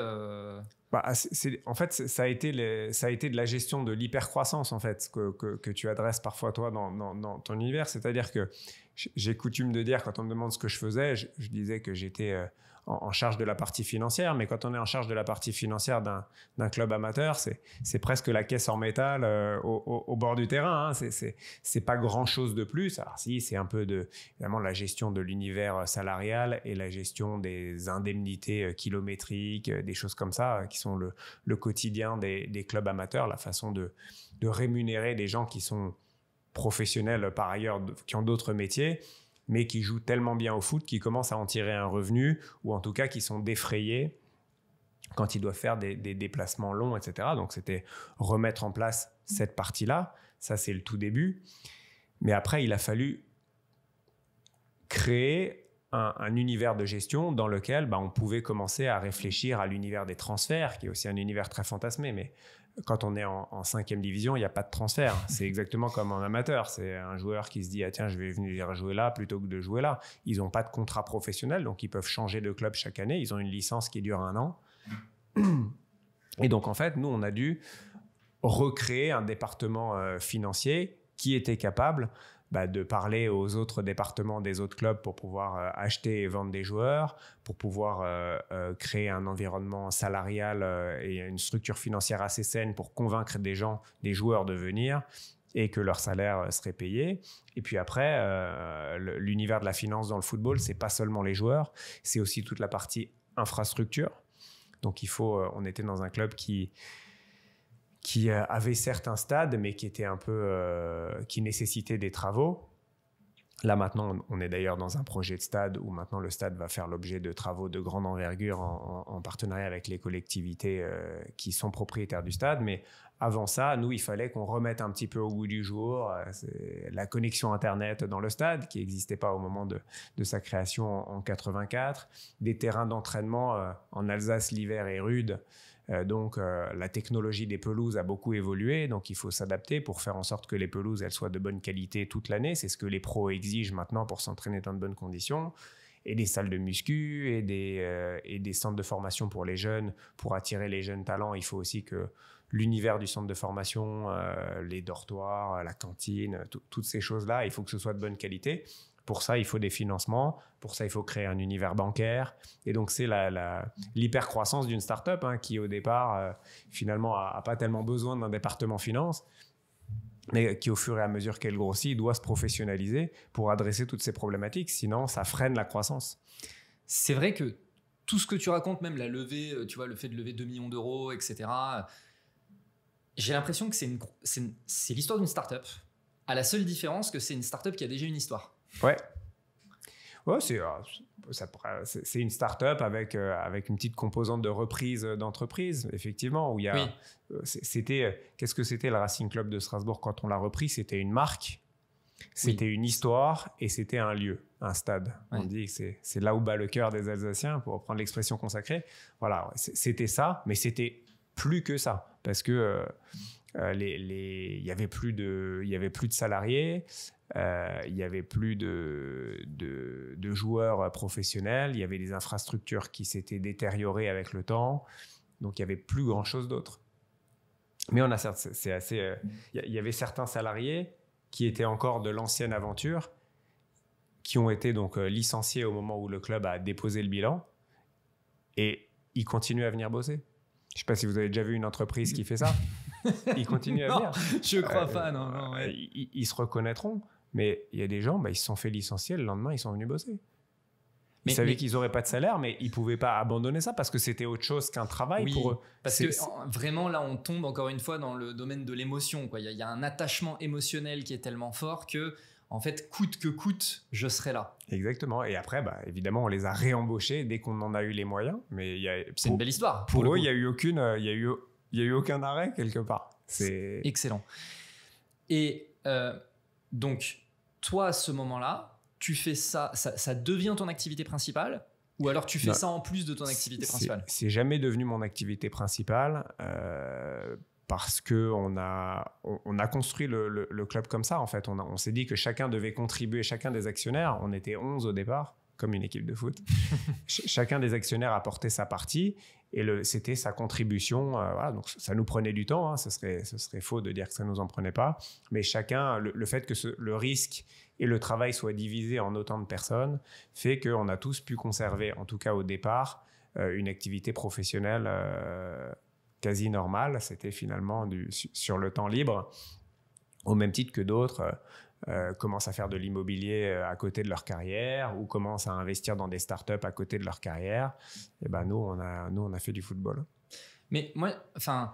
en fait, ça a été de la gestion de l'hypercroissance en fait, que tu adresses parfois toi dans ton univers. C'est-à-dire que j'ai coutume de dire, quand on me demande ce que je faisais, je disais que j'étais en charge de la partie financière, mais quand on est en charge de la partie financière d'un club amateur, c'est presque la caisse en métal au bord du terrain. Hein. C'est pas grand-chose de plus. Alors si, c'est un peu évidemment la gestion de l'univers salarial et la gestion des indemnités kilométriques, des choses comme ça, qui sont le quotidien des clubs amateurs, la façon de rémunérer des gens qui sont professionnels par ailleurs, qui ont d'autres métiers, mais qui jouent tellement bien au foot qu'ils commencent à en tirer un revenu, ou en tout cas qui sont défrayés quand ils doivent faire des déplacements longs, etc. Donc c'était remettre en place cette partie-là. Ça, c'est le tout début. Mais après, il a fallu créer un univers de gestion dans lequel on pouvait commencer à réfléchir à l'univers des transferts, qui est aussi un univers très fantasmé, mais quand on est en 5e division, il n'y a pas de transfert. C'est exactement comme en amateur. C'est un joueur qui se dit « Ah tiens, je vais venir jouer là plutôt que de jouer là ». Ils n'ont pas de contrat professionnel, donc ils peuvent changer de club chaque année. Ils ont une licence qui dure 1 an. Et donc, en fait, nous, on a dû recréer un département financier qui était capable de parler aux autres départements des autres clubs pour pouvoir acheter et vendre des joueurs, pour pouvoir créer un environnement salarial et une structure financière assez saine pour convaincre des joueurs de venir et que leur salaire serait payé. Et puis après, l'univers de la finance dans le football, c'est pas seulement les joueurs, c'est aussi toute la partie infrastructure. Donc on était dans un club qui avait certes un stade, mais qui était un peu, qui nécessitait des travaux. Là, maintenant, on est d'ailleurs dans un projet de stade où maintenant le stade va faire l'objet de travaux de grande envergure en partenariat avec les collectivités qui sont propriétaires du stade. Mais avant ça, nous, il fallait qu'on remette un petit peu au goût du jour la connexion Internet dans le stade, qui n'existait pas au moment de sa création en 84. Des terrains d'entraînement en Alsace, l'hiver est rude. Donc, la technologie des pelouses a beaucoup évolué, donc il faut s'adapter pour faire en sorte que les pelouses elles soient de bonne qualité toute l'année. C'est ce que les pros exigent maintenant pour s'entraîner dans de bonnes conditions. Et des salles de muscu et des centres de formation pour les jeunes. Pour attirer les jeunes talents, il faut aussi que l'univers du centre de formation, les dortoirs, la cantine, toutes ces choses-là, il faut que ce soit de bonne qualité. Pour ça, il faut des financements. Pour ça, il faut créer un univers bancaire. Et donc, c'est l'hypercroissance d'une start-up qui, au départ, finalement, n'a pas tellement besoin d'un département finance, mais qui, au fur et à mesure qu'elle grossit, doit se professionnaliser pour adresser toutes ces problématiques. Sinon, ça freine la croissance. C'est vrai que tout ce que tu racontes, même la levée, tu vois, le fait de lever 2 millions d'euros, etc., j'ai l'impression que c'est l'histoire d'une start-up, à la seule différence que c'est une start-up qui a déjà une histoire. Ouais, c'est une start-up avec une petite composante de reprise d'entreprise, effectivement, où il y a, qu'est-ce que c'était le Racing Club de Strasbourg quand on l'a repris? C'était une marque, c'était une histoire et c'était un lieu, un stade. Ouais. On dit que c'est là où bat le cœur des Alsaciens, pour reprendre l'expression consacrée. Voilà, c'était ça, mais c'était plus que ça, parce que il y avait plus de salariés. Il n'y avait plus de joueurs professionnels, il y avait des infrastructures qui s'étaient détériorées avec le temps, donc il n'y avait plus grand-chose d'autre. Mais il y avait certains salariés qui étaient encore de l'ancienne aventure, qui ont été donc licenciés au moment où le club a déposé le bilan, et ils continuent à venir bosser. Je ne sais pas si vous avez déjà vu une entreprise qui fait ça. Ils continuent à venir. Je ne crois pas, non. Ouais. Ils se reconnaîtront. Mais il y a des gens, ils se sont fait licencier, le lendemain, ils sont venus bosser. Ils savaient qu'ils n'auraient pas de salaire, mais ils ne pouvaient pas abandonner ça parce que c'était autre chose qu'un travail pour eux. Parce que vraiment, là, on tombe encore une fois dans le domaine de l'émotion. Il y a un attachement émotionnel qui est tellement fort que, en fait, coûte que coûte, je serai là. Exactement. Et après, évidemment, on les a réembauchés dès qu'on en a eu les moyens. Mais c'est une belle histoire. Pour eux, il n'y a eu aucun arrêt quelque part. C'est excellent. Et donc, toi, à ce moment-là, tu fais ça devient ton activité principale, ou alors tu fais ça en plus de ton activité principale? C'est jamais devenu mon activité principale parce qu'on a construit le club comme ça, en fait. On s'est dit que chacun devait contribuer, chacun des actionnaires, on était 11 au départ, comme une équipe de foot. Chacun des actionnaires apportait sa partie Et c'était sa contribution. Voilà, donc ça nous prenait du temps. Hein, ce serait faux de dire que ça nous en prenait pas. Mais chacun, le fait que le risque et le travail soient divisés en autant de personnes fait qu'on a tous pu conserver, en tout cas au départ, une activité professionnelle quasi normale. C'était finalement sur le temps libre, au même titre que d'autres commencent à faire de l'immobilier à côté de leur carrière ou commencent à investir dans des startups à côté de leur carrière. Et ben nous, on a fait du football. Mais moi, enfin,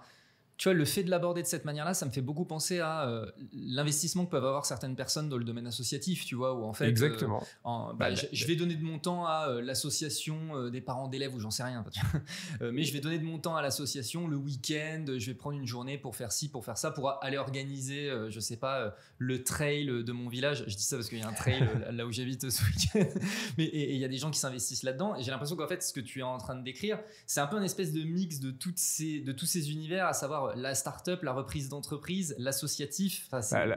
tu vois, le fait de l'aborder de cette manière-là, ça me fait beaucoup penser à l'investissement que peuvent avoir certaines personnes dans le domaine associatif, tu vois, où en fait, exactement. Je vais donner de mon temps à l'association des parents d'élèves ou j'en sais rien, mais je vais donner de mon temps à l'association le week-end, je vais prendre une journée pour faire ci, pour faire ça, pour aller organiser, je sais pas, le trail de mon village. Je dis ça parce qu'il y a un trail là où j'habite ce week-end, mais il y a des gens qui s'investissent là-dedans et j'ai l'impression qu'en fait, ce que tu es en train de décrire, c'est un peu une espèce de mix de tous ces univers, à savoir la start-up, la reprise d'entreprise, l'associatif.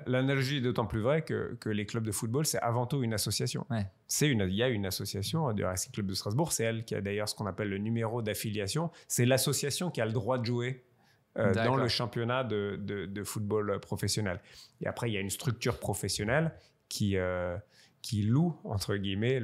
L'analogie est d'autant plus vraie que les clubs de football, c'est avant tout une association. Ouais. Il y a une association du Racing Club de Strasbourg, c'est elle qui a d'ailleurs ce qu'on appelle le numéro d'affiliation. C'est l'association qui a le droit de jouer dans le championnat de football professionnel. Et après, il y a une structure professionnelle qui loue, entre guillemets,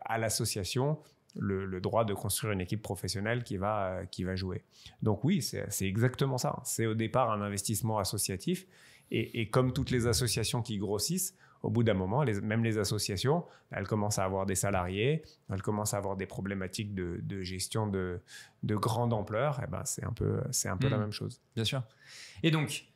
à l'association le droit de construire une équipe professionnelle qui va jouer. Donc oui, c'est exactement ça. C'est au départ un investissement associatif et comme toutes les associations qui grossissent, au bout d'un moment, même les associations, elles commencent à avoir des salariés, elles commencent à avoir des problématiques de gestion de grande ampleur. Et ben, c'est un peu la même chose. Bien sûr. Et donc,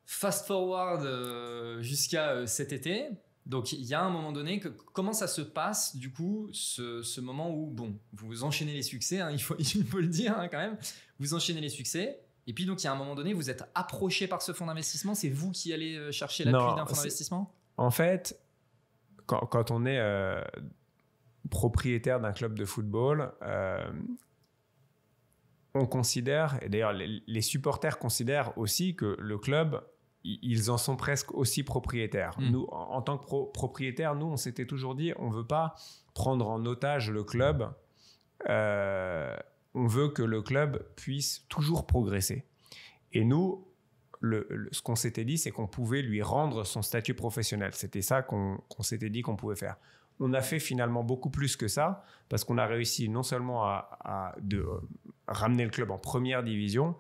fast forward jusqu'à cet été. Donc, il y a un moment donné, comment ça se passe, du coup, ce moment où, bon, vous enchaînez les succès, hein, il faut le dire quand même, vous enchaînez les succès, et puis donc, il y a un moment donné, vous êtes approché par ce fonds d'investissement, c'est vous qui allez chercher l'appui d'un fonds d'investissement ? En fait, quand on est propriétaire d'un club de football, on considère, et d'ailleurs les supporters considèrent aussi que le club, ils en sont presque aussi propriétaires. Nous, en tant que propriétaires, nous, on s'était toujours dit, on ne veut pas prendre en otage le club. On veut que le club puisse toujours progresser. Et nous, ce qu'on s'était dit, c'est qu'on pouvait lui rendre son statut professionnel. C'était ça qu'on s'était dit qu'on pouvait faire. On a fait finalement beaucoup plus que ça, parce qu'on a réussi non seulement à ramener le club en première division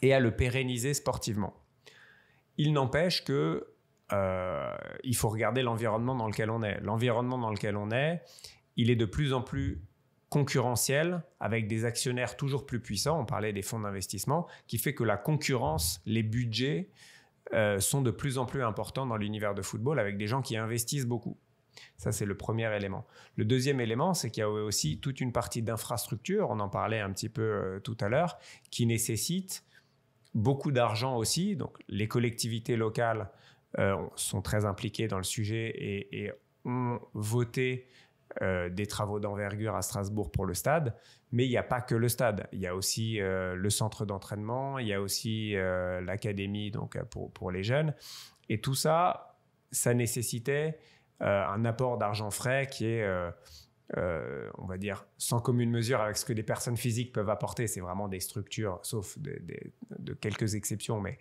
et à le pérenniser sportivement. Il n'empêche que il faut regarder l'environnement dans lequel on est. L'environnement dans lequel on est, il est de plus en plus concurrentiel, avec des actionnaires toujours plus puissants. On parlait des fonds d'investissement, qui fait que la concurrence, les budgets sont de plus en plus importants dans l'univers de football, avec des gens qui investissent beaucoup. Ça, c'est le premier élément. Le deuxième élément, c'est qu'il y a aussi toute une partie d'infrastructure, on en parlait un petit peu tout à l'heure, qui nécessite beaucoup d'argent aussi. Donc, les collectivités locales sont très impliquées dans le sujet et ont voté des travaux d'envergure à Strasbourg pour le stade. Mais il n'y a pas que le stade. Il y a aussi le centre d'entraînement, il y a aussi l'académie donc, pour les jeunes. Et tout ça, ça nécessitait un apport d'argent frais qui est... on va dire, sans commune mesure avec ce que des personnes physiques peuvent apporter. C'est vraiment des structures, sauf de quelques exceptions, mais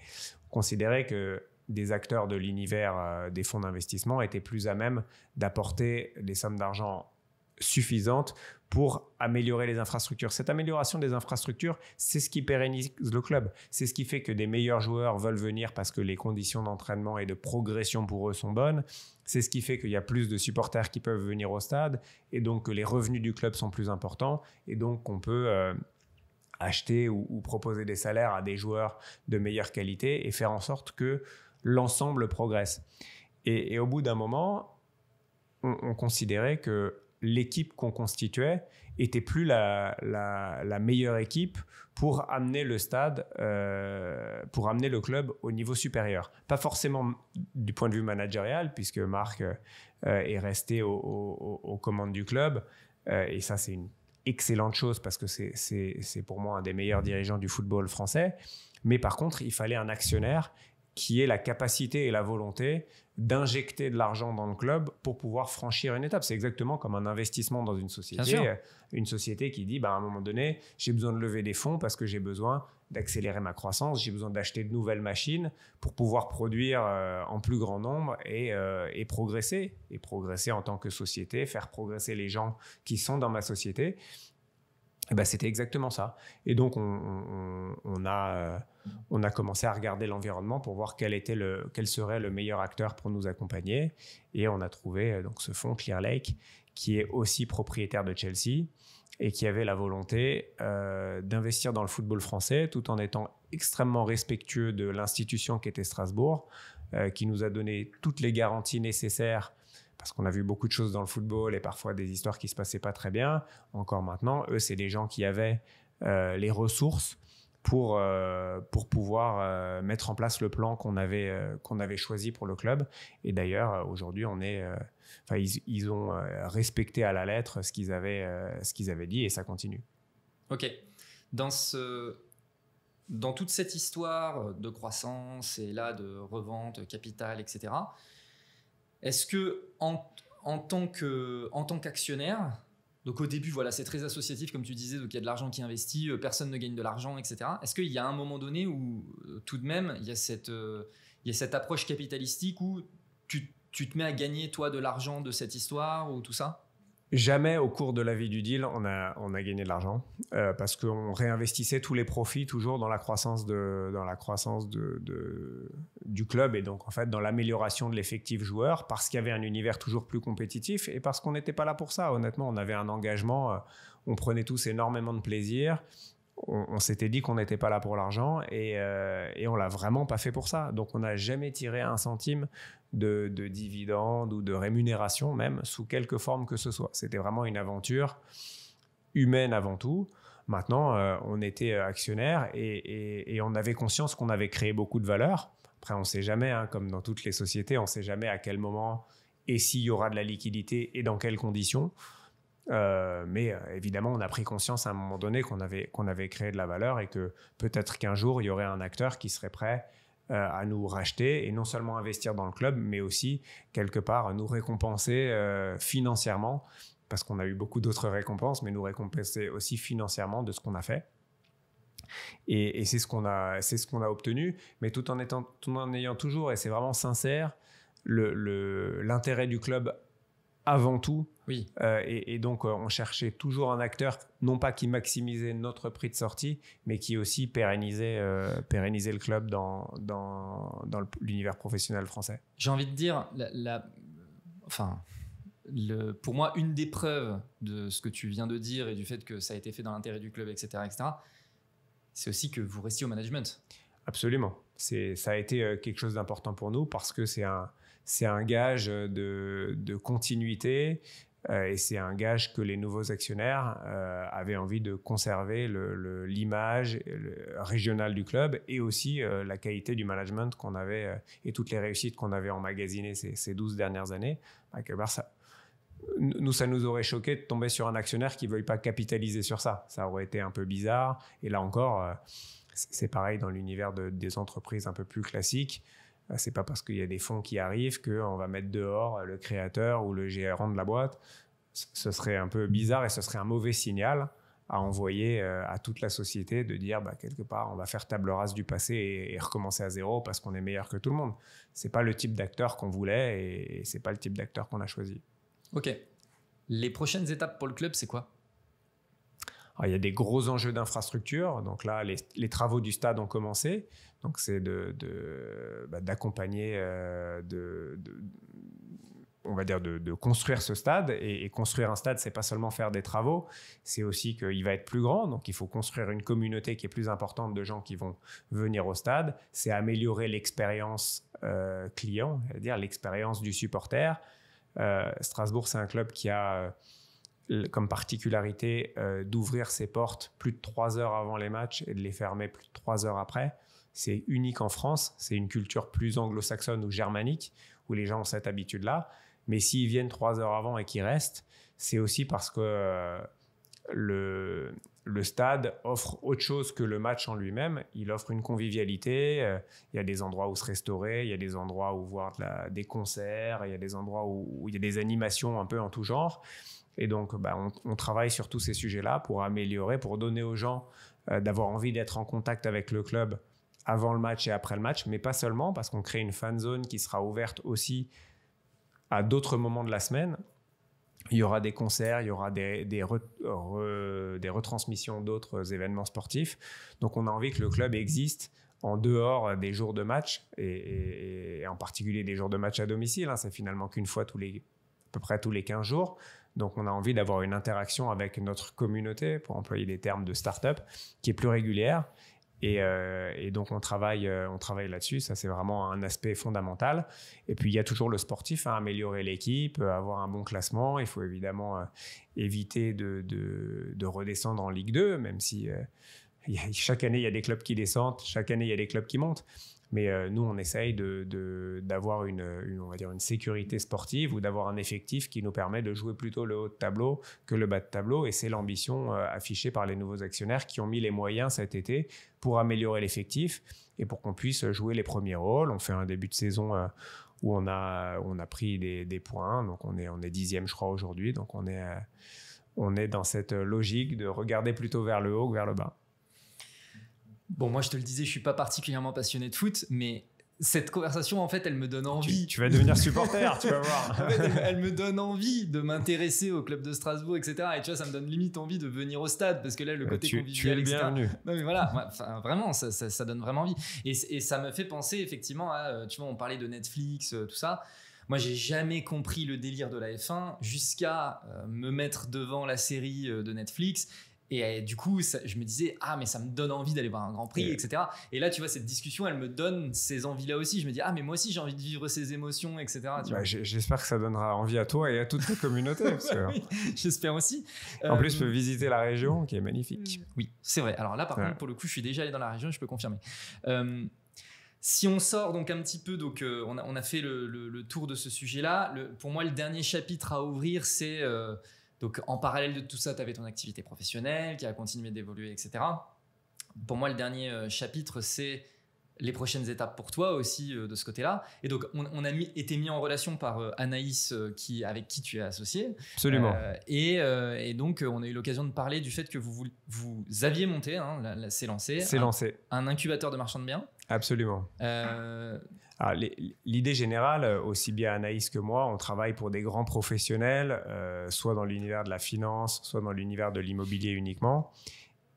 considérer que des acteurs de l'univers des fonds d'investissement étaient plus à même d'apporter des sommes d'argent suffisantes pour améliorer les infrastructures. Cette amélioration des infrastructures, c'est ce qui pérennise le club. C'est ce qui fait que des meilleurs joueurs veulent venir parce que les conditions d'entraînement et de progression pour eux sont bonnes. C'est ce qui fait qu'il y a plus de supporters qui peuvent venir au stade et donc que les revenus du club sont plus importants et donc qu'on peut acheter ou proposer des salaires à des joueurs de meilleure qualité et faire en sorte que l'ensemble progresse. Et au bout d'un moment, on considérait que l'équipe qu'on constituait était plus la meilleure équipe pour amener le stade, pour amener le club au niveau supérieur. Pas forcément du point de vue managérial, puisque Marc est resté aux commandes du club. Et ça, c'est une excellente chose parce que c'est pour moi un des meilleurs dirigeants du football français. Mais par contre, il fallait un actionnaire qui ait la capacité et la volonté d'injecter de l'argent dans le club pour pouvoir franchir une étape. C'est exactement comme un investissement dans une société. Une société qui dit, à un moment donné, j'ai besoin de lever des fonds parce que j'ai besoin d'accélérer ma croissance, j'ai besoin d'acheter de nouvelles machines pour pouvoir produire en plus grand nombre et progresser. Et progresser en tant que société, faire progresser les gens qui sont dans ma société. C'était exactement ça. Et donc, on a commencé à regarder l'environnement pour voir quel serait le meilleur acteur pour nous accompagner. Et on a trouvé donc, ce fonds Clearlake, qui est aussi propriétaire de Chelsea et qui avait la volonté d'investir dans le football français tout en étant extrêmement respectueux de l'institution qui était Strasbourg, qui nous a donné toutes les garanties nécessaires parce qu'on a vu beaucoup de choses dans le football et parfois des histoires qui ne se passaient pas très bien. Encore maintenant, eux, c'est des gens qui avaient les ressources pour pouvoir mettre en place le plan qu'on avait choisi pour le club. Et d'ailleurs, aujourd'hui, ils ont respecté à la lettre ce qu'ils avaient dit et ça continue. Ok. Dans toute cette histoire de croissance et là de revente, capital, etc., est-ce que en tant qu'actionnaire, donc au début, voilà, c'est très associatif, comme tu disais, donc il y a de l'argent qui est investi, personne ne gagne de l'argent, etc. Est-ce qu'il y a un moment donné où tout de même, il y a cette approche capitalistique où tu te mets à gagner, toi, de l'argent de cette histoire ou tout ça ? Jamais au cours de la vie du deal, on a gagné de l'argent parce qu'on réinvestissait tous les profits toujours dans la croissance du club et donc en fait dans l'amélioration de l'effectif joueur parce qu'il y avait un univers toujours plus compétitif et parce qu'on n'était pas là pour ça. Honnêtement, on avait un engagement, on prenait tous énormément de plaisir. On s'était dit qu'on n'était pas là pour l'argent et on l'a vraiment pas fait pour ça. Donc on n'a jamais tiré un centime de dividendes ou de rémunération même sous quelque forme que ce soit. C'était vraiment une aventure humaine avant tout. Maintenant, on était actionnaire et on avait conscience qu'on avait créé beaucoup de valeur. Après, on ne sait jamais, comme dans toutes les sociétés, on ne sait jamais à quel moment et s'il y aura de la liquidité et dans quelles conditions. Mais évidemment, on a pris conscience à un moment donné qu'on avait créé de la valeur et que peut-être qu'un jour, il y aurait un acteur qui serait prêt à nous racheter et non seulement investir dans le club, mais aussi quelque part nous récompenser financièrement parce qu'on a eu beaucoup d'autres récompenses, mais nous récompenser aussi financièrement de ce qu'on a fait. Et c'est ce qu'on a obtenu, mais tout en ayant toujours, et c'est vraiment sincère, l'intérêt du club avant tout. Oui. Et donc, on cherchait toujours un acteur, non pas qui maximisait notre prix de sortie, mais qui aussi pérennisait le club dans l'univers professionnel français. J'ai envie de dire, pour moi, une des preuves de ce que tu viens de dire et du fait que ça a été fait dans l'intérêt du club, etc., c'est aussi que vous restiez au management. Absolument. Ça a été quelque chose d'important pour nous parce que c'est un gage de continuité et c'est un gage que les nouveaux actionnaires avaient envie de conserver l'image régionale du club et aussi la qualité du management qu'on avait et toutes les réussites qu'on avait emmagasinées ces 12 dernières années. Ça nous aurait choqué de tomber sur un actionnaire qui ne veuille pas capitaliser sur ça. Ça aurait été un peu bizarre. Et là encore, c'est pareil dans l'univers des entreprises un peu plus classiques. C'est pas parce qu'il y a des fonds qui arrivent qu'on va mettre dehors le créateur ou le gérant de la boîte. Ce serait un peu bizarre et ce serait un mauvais signal à envoyer à toute la société de dire quelque part on va faire table rase du passé et recommencer à zéro parce qu'on est meilleur que tout le monde. C'est pas le type d'acteur qu'on voulait et c'est pas le type d'acteur qu'on a choisi. Ok. Les prochaines étapes pour le club, c'est quoi ? Alors, il y a des gros enjeux d'infrastructure. Donc là, les travaux du stade ont commencé. Donc c'est d'accompagner, on va dire de construire ce stade. Et construire un stade, c'est pas seulement faire des travaux, c'est aussi qu'il va être plus grand. Donc il faut construire une communauté qui est plus importante de gens qui vont venir au stade. C'est améliorer l'expérience client, c'est-à-dire l'expérience du supporter. Strasbourg, c'est un club qui a comme particularité d'ouvrir ses portes plus de 3 heures avant les matchs et de les fermer plus de 3 heures après. C'est unique en France. C'est une culture plus anglo-saxonne ou germanique où les gens ont cette habitude-là. Mais s'ils viennent 3 heures avant et qu'ils restent, c'est aussi parce que le le stade offre autre chose que le match en lui-même. Il offre une convivialité. Il y a des endroits où se restaurer, il y a des endroits où voir des concerts, il y a des endroits où il y a des animations un peu en tout genre. Et donc, on travaille sur tous ces sujets-là pour améliorer, pour donner aux gens d'avoir envie d'être en contact avec le club avant le match et après le match, mais pas seulement, parce qu'on crée une fan zone qui sera ouverte aussi à d'autres moments de la semaine. Il y aura des concerts, il y aura des retransmissions d'autres événements sportifs. Donc, on a envie que le club existe en dehors des jours de match, et en particulier des jours de match à domicile. C'est finalement qu'une fois à peu près tous les 15 jours. Donc, on a envie d'avoir une interaction avec notre communauté, pour employer des termes de start-up, qui est plus régulière. Et donc, on travaille là-dessus. Ça, c'est vraiment un aspect fondamental. Et puis, il y a toujours le sportif, améliorer l'équipe, avoir un bon classement. Il faut évidemment éviter de redescendre en Ligue 2, même si chaque année, il y a des clubs qui descendent, chaque année, il y a des clubs qui montent. Mais nous, on essaye d'avoir on va dire une sécurité sportive, ou d'avoir un effectif qui nous permet de jouer plutôt le haut de tableau que le bas de tableau. Et c'est l'ambition affichée par les nouveaux actionnaires qui ont mis les moyens cet été pour améliorer l'effectif et pour qu'on puisse jouer les premiers rôles. On fait un début de saison où on a pris des points. Donc, on est 10e, je crois, aujourd'hui. Donc, on est dans cette logique de regarder plutôt vers le haut que vers le bas. Bon, moi, je te le disais, je suis pas particulièrement passionné de foot, mais cette conversation, en fait, elle me donne envie. Tu vas devenir supporter, tu vas voir. En fait, elle me donne envie de m'intéresser au club de Strasbourg, etc. Et tu vois, ça me donne limite envie de venir au stade, parce que là, le côté convivial, tu es le bienvenu. Non, mais voilà, vraiment, ça donne vraiment envie. Et ça me fait penser, effectivement, à, tu vois, on parlait de Netflix, tout ça. Moi, j'ai jamais compris le délire de la F1 jusqu'à me mettre devant la série de Netflix. Et du coup, je me disais, mais ça me donne envie d'aller voir un Grand Prix, etc. Et là, tu vois, cette discussion, elle me donne ces envies-là aussi. Je me dis, mais moi aussi, j'ai envie de vivre ces émotions, etc. J'espère que ça donnera envie à toi et à toute ta communauté. Parce que... Oui, j'espère aussi. En plus, tu peux visiter la région, qui est magnifique. Oui, c'est vrai. Alors là, par contre, pour le coup, je suis déjà allé dans la région, je peux confirmer. Si on sort donc un petit peu, donc on a fait le tour de ce sujet-là. Pour moi, le dernier chapitre à ouvrir, c'est... donc, en parallèle de tout ça, tu avais ton activité professionnelle qui a continué d'évoluer, etc. Pour moi, le dernier chapitre, c'est les prochaines étapes pour toi aussi de ce côté-là. Et donc, on a été mis en relation par Anaïs, avec qui tu es associé. Absolument. Et donc, on a eu l'occasion de parler du fait que vous aviez monté, c'est lancé. Un incubateur de marchands de biens. Absolument. L'idée générale, aussi bien Anaïs que moi, on travaille pour des grands professionnels, soit dans l'univers de la finance, soit dans l'univers de l'immobilier uniquement.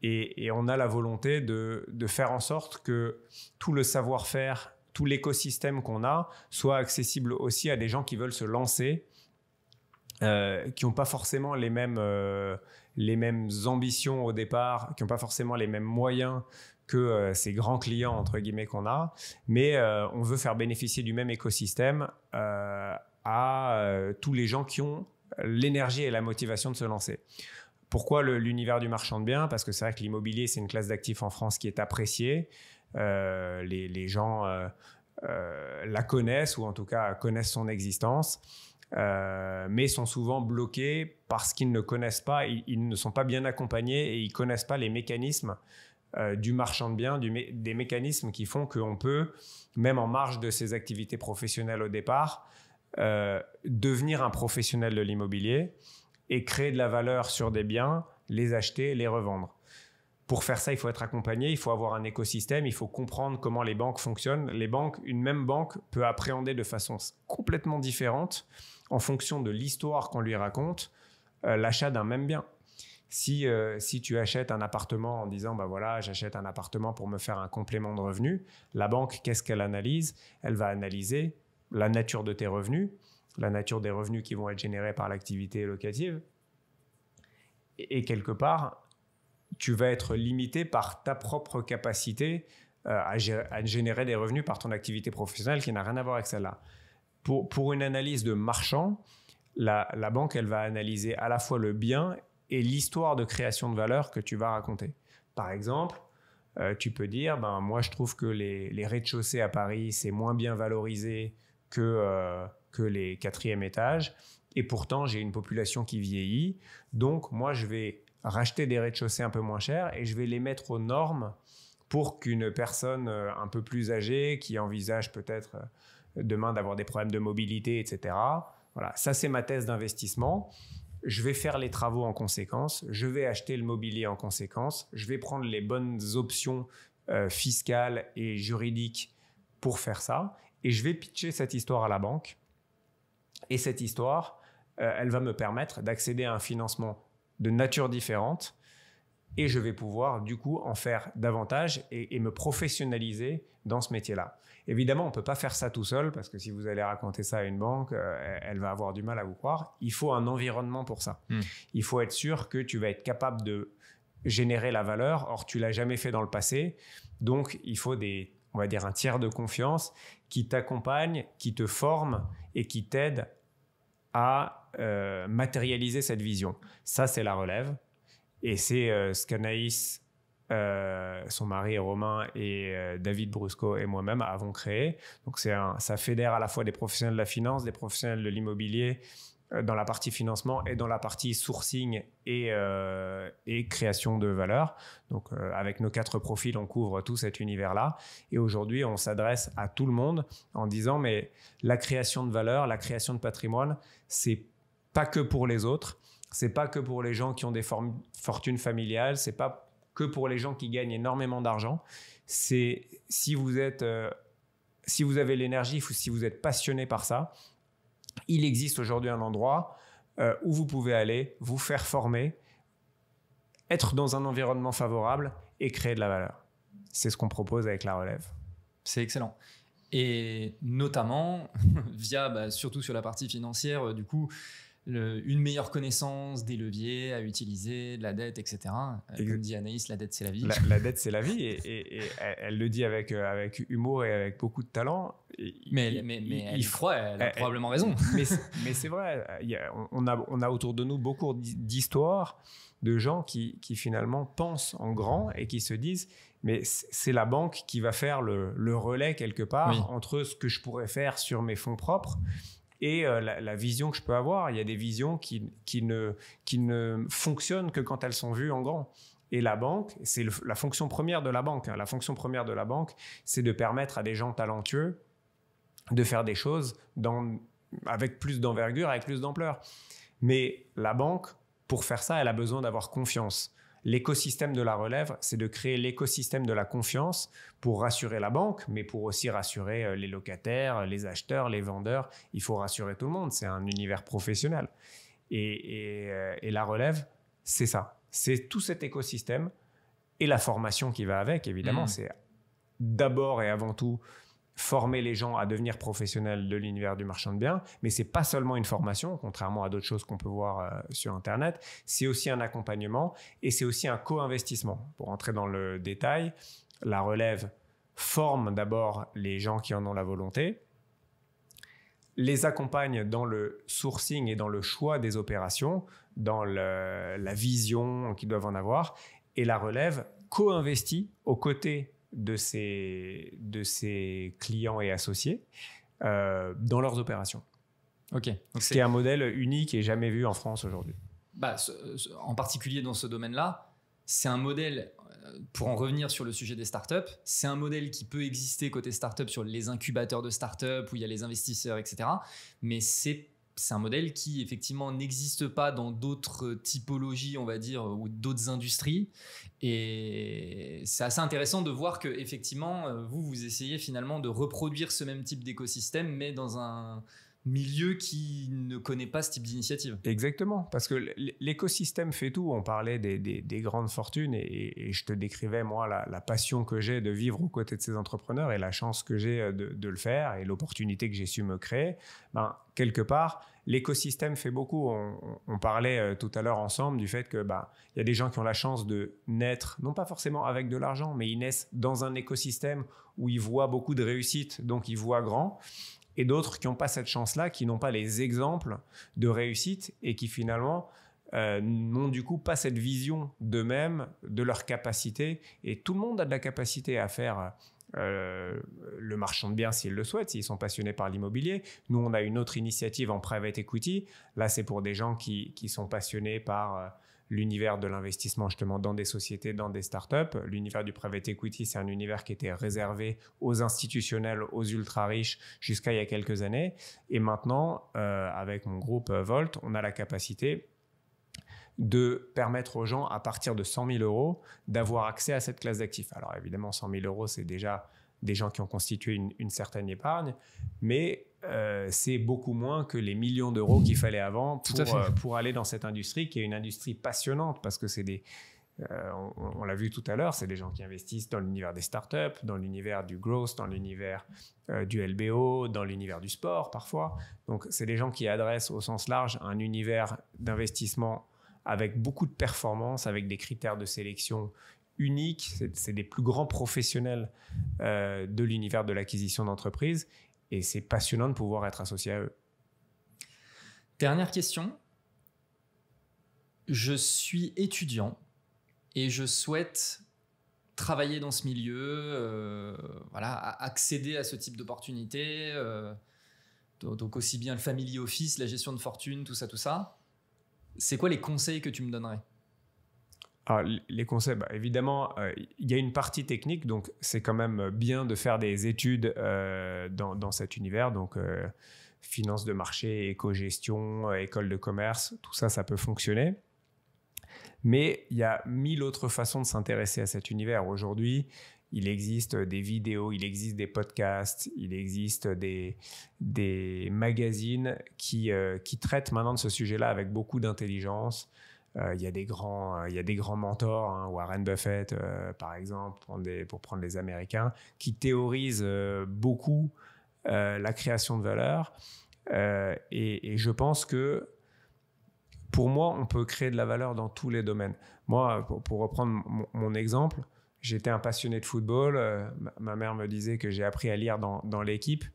Et on a la volonté de faire en sorte que tout le savoir-faire, tout l'écosystème qu'on a, soit accessible aussi à des gens qui veulent se lancer, qui n'ont pas forcément les mêmes ambitions au départ, qui n'ont pas forcément les mêmes moyens que ces grands clients, entre guillemets, qu'on a. Mais on veut faire bénéficier du même écosystème à tous les gens qui ont l'énergie et la motivation de se lancer. Pourquoi l'univers du marchand de biens ? Parce que c'est vrai que l'immobilier, c'est une classe d'actifs en France qui est appréciée. Les gens la connaissent, ou en tout cas connaissent son existence, mais sont souvent bloqués parce qu'ils ne connaissent pas, ils ne sont pas bien accompagnés et ils ne connaissent pas les mécanismes du marchand de biens, des mécanismes qui font qu'on peut, même en marge de ses activités professionnelles au départ, devenir un professionnel de l'immobilier et créer de la valeur sur des biens, les acheter, les revendre. Pour faire ça, il faut être accompagné, il faut avoir un écosystème, il faut comprendre comment les banques fonctionnent. Une même banque peut appréhender de façon complètement différente, en fonction de l'histoire qu'on lui raconte, l'achat d'un même bien. Si tu achètes un appartement en disant j'achète un appartement pour me faire un complément de revenus, la banque, qu'est-ce qu'elle analyse ? Elle va analyser la nature de tes revenus, la nature des revenus qui vont être générés par l'activité locative. Et quelque part, tu vas être limité par ta propre capacité à générer des revenus par ton activité professionnelle qui n'a rien à voir avec celle-là. Pour une analyse de marchand, la banque, elle va analyser à la fois le bien et l'histoire de création de valeur que tu vas raconter. Par exemple, tu peux dire, moi je trouve que les rez-de-chaussée à Paris, c'est moins bien valorisé que les 4e étages, et pourtant j'ai une population qui vieillit, donc moi je vais racheter des rez-de-chaussée un peu moins chers et je vais les mettre aux normes pour qu'une personne un peu plus âgée qui envisage peut-être demain d'avoir des problèmes de mobilité, etc. Voilà, ça c'est ma thèse d'investissement. Je vais faire les travaux en conséquence, je vais acheter le mobilier en conséquence, je vais prendre les bonnes options fiscales et juridiques pour faire ça et je vais pitcher cette histoire à la banque. Et cette histoire, elle va me permettre d'accéder à un financement de nature différente et je vais pouvoir du coup en faire davantage et me professionnaliser dans ce métier-là. Évidemment, on ne peut pas faire ça tout seul parce que si vous allez raconter ça à une banque, elle va avoir du mal à vous croire. Il faut un environnement pour ça. Il faut être sûr que tu vas être capable de générer la valeur. Or, tu ne l'as jamais fait dans le passé. Donc, il faut on va dire un tiers de confiance qui t'accompagne, qui te forme et qui t'aide à matérialiser cette vision. Ça, c'est la relève. Et c'est ce qu'Anaïs, son mari Romain et David Brusco et moi-même avons créé. Donc, ça fédère à la fois des professionnels de la finance, des professionnels de l'immobilier dans la partie financement et dans la partie sourcing et création de valeur. Donc, avec nos 4 profils, on couvre tout cet univers-là. Et aujourd'hui, on s'adresse à tout le monde en disant, mais la création de valeur, la création de patrimoine, c'est pas que pour les autres. C'est pas que pour les gens qui ont des fortunes familiales. C'est pas que pour les gens qui gagnent énormément d'argent. C'est si vous avez l'énergie, si vous êtes passionné par ça, il existe aujourd'hui un endroit où vous pouvez aller, vous faire former, être dans un environnement favorable et créer de la valeur. C'est ce qu'on propose avec la relève. C'est excellent. Et notamment, via, surtout sur la partie financière, du coup, une meilleure connaissance des leviers à utiliser, de la dette, etc. Comme dit Anaïs, la dette, c'est la vie. La dette, c'est la vie et elle le dit avec humour et avec beaucoup de talent. Mais elle a probablement raison. Mais c'est vrai, on a autour de nous beaucoup d'histoires de gens qui finalement pensent en grand et qui se disent mais c'est la banque qui va faire le relais quelque part entre ce que je pourrais faire sur mes fonds propres et la vision que je peux avoir. Il y a des visions qui ne fonctionnent que quand elles sont vues en grand. Et la banque, c'est la fonction première de la banque. La fonction première de la banque, c'est de permettre à des gens talentueux de faire des choses avec plus d'envergure, avec plus d'ampleur. Mais la banque, pour faire ça, elle a besoin d'avoir confiance. L'écosystème de la relève, c'est de créer l'écosystème de la confiance pour rassurer la banque, mais pour aussi rassurer les locataires, les acheteurs, les vendeurs. Il faut rassurer tout le monde. C'est un univers professionnel. Et la relève, c'est ça. C'est tout cet écosystème et la formation qui va avec, évidemment. C'est d'abord et avant tout former les gens à devenir professionnels de l'univers du marchand de biens, mais c'est pas seulement une formation, contrairement à d'autres choses qu'on peut voir sur Internet, c'est aussi un accompagnement et c'est aussi un co-investissement. Pour entrer dans le détail, la relève forme d'abord les gens qui en ont la volonté, les accompagne dans le sourcing et dans le choix des opérations, dans la vision qu'ils doivent en avoir, et la relève co-investit aux côtés de ses clients et associés dans leurs opérations. Ok. Donc c'est un modèle unique et jamais vu en France aujourd'hui. En particulier dans ce domaine-là, c'est un modèle, pour en revenir sur le sujet des startups, c'est un modèle qui peut exister côté startup sur les incubateurs de startups où il y a les investisseurs, etc. Mais c'est un modèle qui effectivement n'existe pas dans d'autres typologies, on va dire, ou d'autres industries. Et c'est assez intéressant de voir que effectivement, vous essayez finalement de reproduire ce même type d'écosystème, mais dans un milieu qui ne connaît pas ce type d'initiative. Exactement, parce que l'écosystème fait tout. On parlait des grandes fortunes et je te décrivais, moi, la passion que j'ai de vivre aux côtés de ces entrepreneurs et la chance que j'ai de le faire et l'opportunité que j'ai su me créer. Quelque part, l'écosystème fait beaucoup. On parlait tout à l'heure ensemble du fait que y a des gens qui ont la chance de naître, non pas forcément avec de l'argent, mais ils naissent dans un écosystème où ils voient beaucoup de réussite, donc ils voient grand. Et d'autres qui n'ont pas cette chance-là, qui n'ont pas les exemples de réussite et qui finalement n'ont du coup pas cette vision d'eux-mêmes, de leur capacité. Et tout le monde a de la capacité à faire le marchand de biens s'ils le souhaitent, s'ils sont passionnés par l'immobilier. Nous, on a une autre initiative en private equity. Là, c'est pour des gens qui sont passionnés par l'univers de l'investissement justement dans des sociétés, dans des startups. L'univers du private equity, c'est un univers qui était réservé aux institutionnels, aux ultra riches jusqu'à il y a quelques années. Et maintenant, avec mon groupe Volt, on a la capacité de permettre aux gens, à partir de 100 000 euros, d'avoir accès à cette classe d'actifs. Alors évidemment, 100 000 euros, c'est déjà des gens qui ont constitué une certaine épargne, mais c'est beaucoup moins que les millions d'euros qu'il fallait avant pour aller dans cette industrie, qui est une industrie passionnante, parce que c'est des... on l'a vu tout à l'heure, c'est des gens qui investissent dans l'univers des startups, dans l'univers du growth, dans l'univers du LBO, dans l'univers du sport parfois. Donc c'est des gens qui adressent au sens large un univers d'investissement avec beaucoup de performance, avec des critères de sélection uniques. C'est des plus grands professionnels de l'univers de l'acquisition d'entreprises, et c'est passionnant de pouvoir être associé à eux. Dernière question. Je suis étudiant et je souhaite travailler dans ce milieu, accéder à ce type d'opportunités, donc aussi bien le family office, la gestion de fortune, tout ça. C'est quoi les conseils que tu me donnerais ? Alors, les conseils, évidemment, il y a une partie technique, donc c'est quand même bien de faire des études dans cet univers, donc finance de marché, éco-gestion, école de commerce, tout ça, ça peut fonctionner. Mais il y a 1000 autres façons de s'intéresser à cet univers. Aujourd'hui, il existe des vidéos, il existe des podcasts, il existe des magazines qui traitent maintenant de ce sujet-là avec beaucoup d'intelligence. Il y a des grands mentors, Warren Buffett par exemple, pour prendre les Américains, qui théorisent beaucoup la création de valeur. Et je pense que pour moi, on peut créer de la valeur dans tous les domaines. Moi, pour reprendre mon exemple, j'étais un passionné de football. Ma mère me disait que j'ai appris à lire dans l'équipe.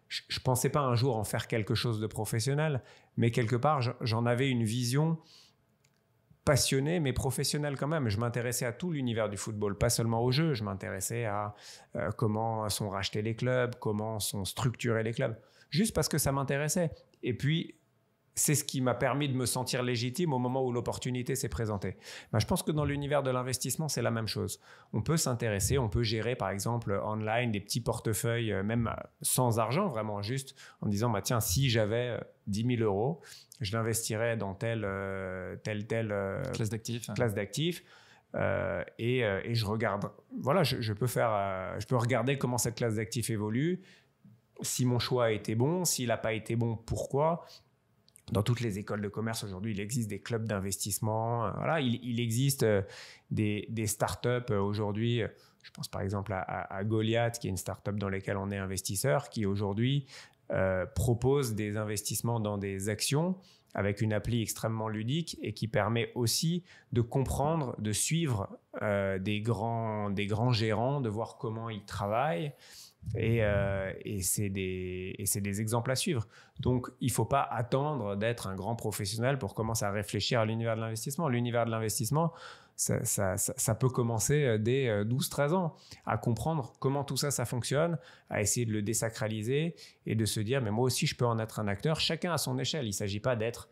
Je ne pensais pas un jour en faire quelque chose de professionnel, mais quelque part, j'en avais une vision passionné, mais professionnel quand même. Je m'intéressais à tout l'univers du football, pas seulement au jeu. Je m'intéressais à comment sont rachetés les clubs, comment sont structurés les clubs, juste parce que ça m'intéressait. Et puis, c'est ce qui m'a permis de me sentir légitime au moment où l'opportunité s'est présentée. Je pense que dans l'univers de l'investissement, c'est la même chose. On peut s'intéresser, on peut gérer par exemple online des petits portefeuilles, même sans argent, vraiment juste en disant tiens, si j'avais 10 000 euros, je l'investirais dans telle classe d'actifs. Et je regarde, je peux regarder comment cette classe d'actifs évolue, si mon choix a été bon, s'il n'a pas été bon, pourquoi. Dans toutes les écoles de commerce aujourd'hui, il existe des clubs d'investissement. Il existe des startups aujourd'hui. Je pense par exemple à Goliath, qui est une startup dans laquelle on est investisseur, qui aujourd'hui propose des investissements dans des actions avec une appli extrêmement ludique et qui permet aussi de comprendre, de suivre des grands gérants, de voir comment ils travaillent. Et c'est des exemples à suivre. Donc, il ne faut pas attendre d'être un grand professionnel pour commencer à réfléchir à l'univers de l'investissement. L'univers de l'investissement, ça peut commencer dès 12-13 ans, à comprendre comment tout ça fonctionne, à essayer de le désacraliser et de se dire, mais moi aussi, je peux en être un acteur, chacun à son échelle. Il ne s'agit pas d'être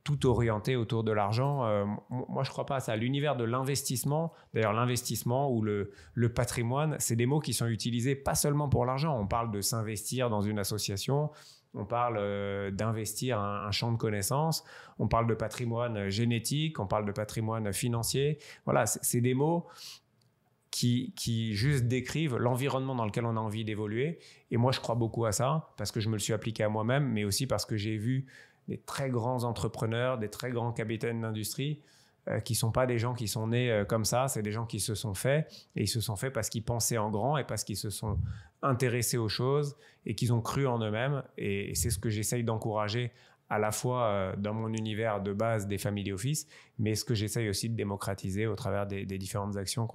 tout orienté autour de l'argent. Moi, je ne crois pas à ça. L'univers de l'investissement, d'ailleurs l'investissement ou le patrimoine, c'est des mots qui sont utilisés pas seulement pour l'argent. On parle de s'investir dans une association, on parle d'investir un champ de connaissances, on parle de patrimoine génétique, on parle de patrimoine financier. Voilà, c'est des mots qui juste décrivent l'environnement dans lequel on a envie d'évoluer. Et moi, je crois beaucoup à ça parce que je me le suis appliqué à moi-même, mais aussi parce que j'ai vu des très grands entrepreneurs, des très grands capitaines d'industrie qui ne sont pas des gens qui sont nés comme ça, c'est des gens qui se sont faits, et ils se sont faits parce qu'ils pensaient en grand et parce qu'ils se sont intéressés aux choses et qu'ils ont cru en eux-mêmes. Et c'est ce que j'essaye d'encourager à la fois dans mon univers de base des family office, mais ce que j'essaye aussi de démocratiser au travers des différentes actions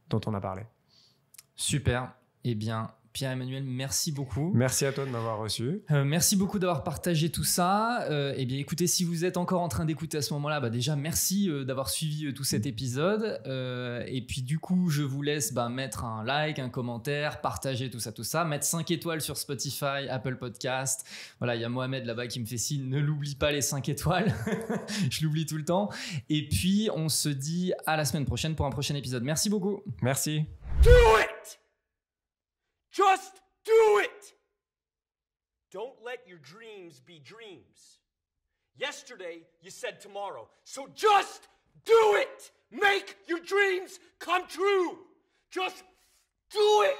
dont on a parlé. Super. Eh bien, Pierre-Emmanuel, merci beaucoup. Merci à toi de m'avoir reçu. Merci beaucoup d'avoir partagé tout ça. Eh bien, écoutez, si vous êtes encore en train d'écouter à ce moment-là, déjà, merci d'avoir suivi tout cet épisode. Et puis, du coup, je vous laisse mettre un like, un commentaire, partager tout ça, mettre 5 étoiles sur Spotify, Apple Podcast. Voilà, il y a Mohamed là-bas qui me fait signe, ne l'oublie pas les 5 étoiles. Je l'oublie tout le temps. Et puis, on se dit à la semaine prochaine pour un prochain épisode. Merci beaucoup. Merci. Do it! Just do it! Don't let your dreams be dreams. Yesterday, you said tomorrow. So just do it! Make your dreams come true! Just do it!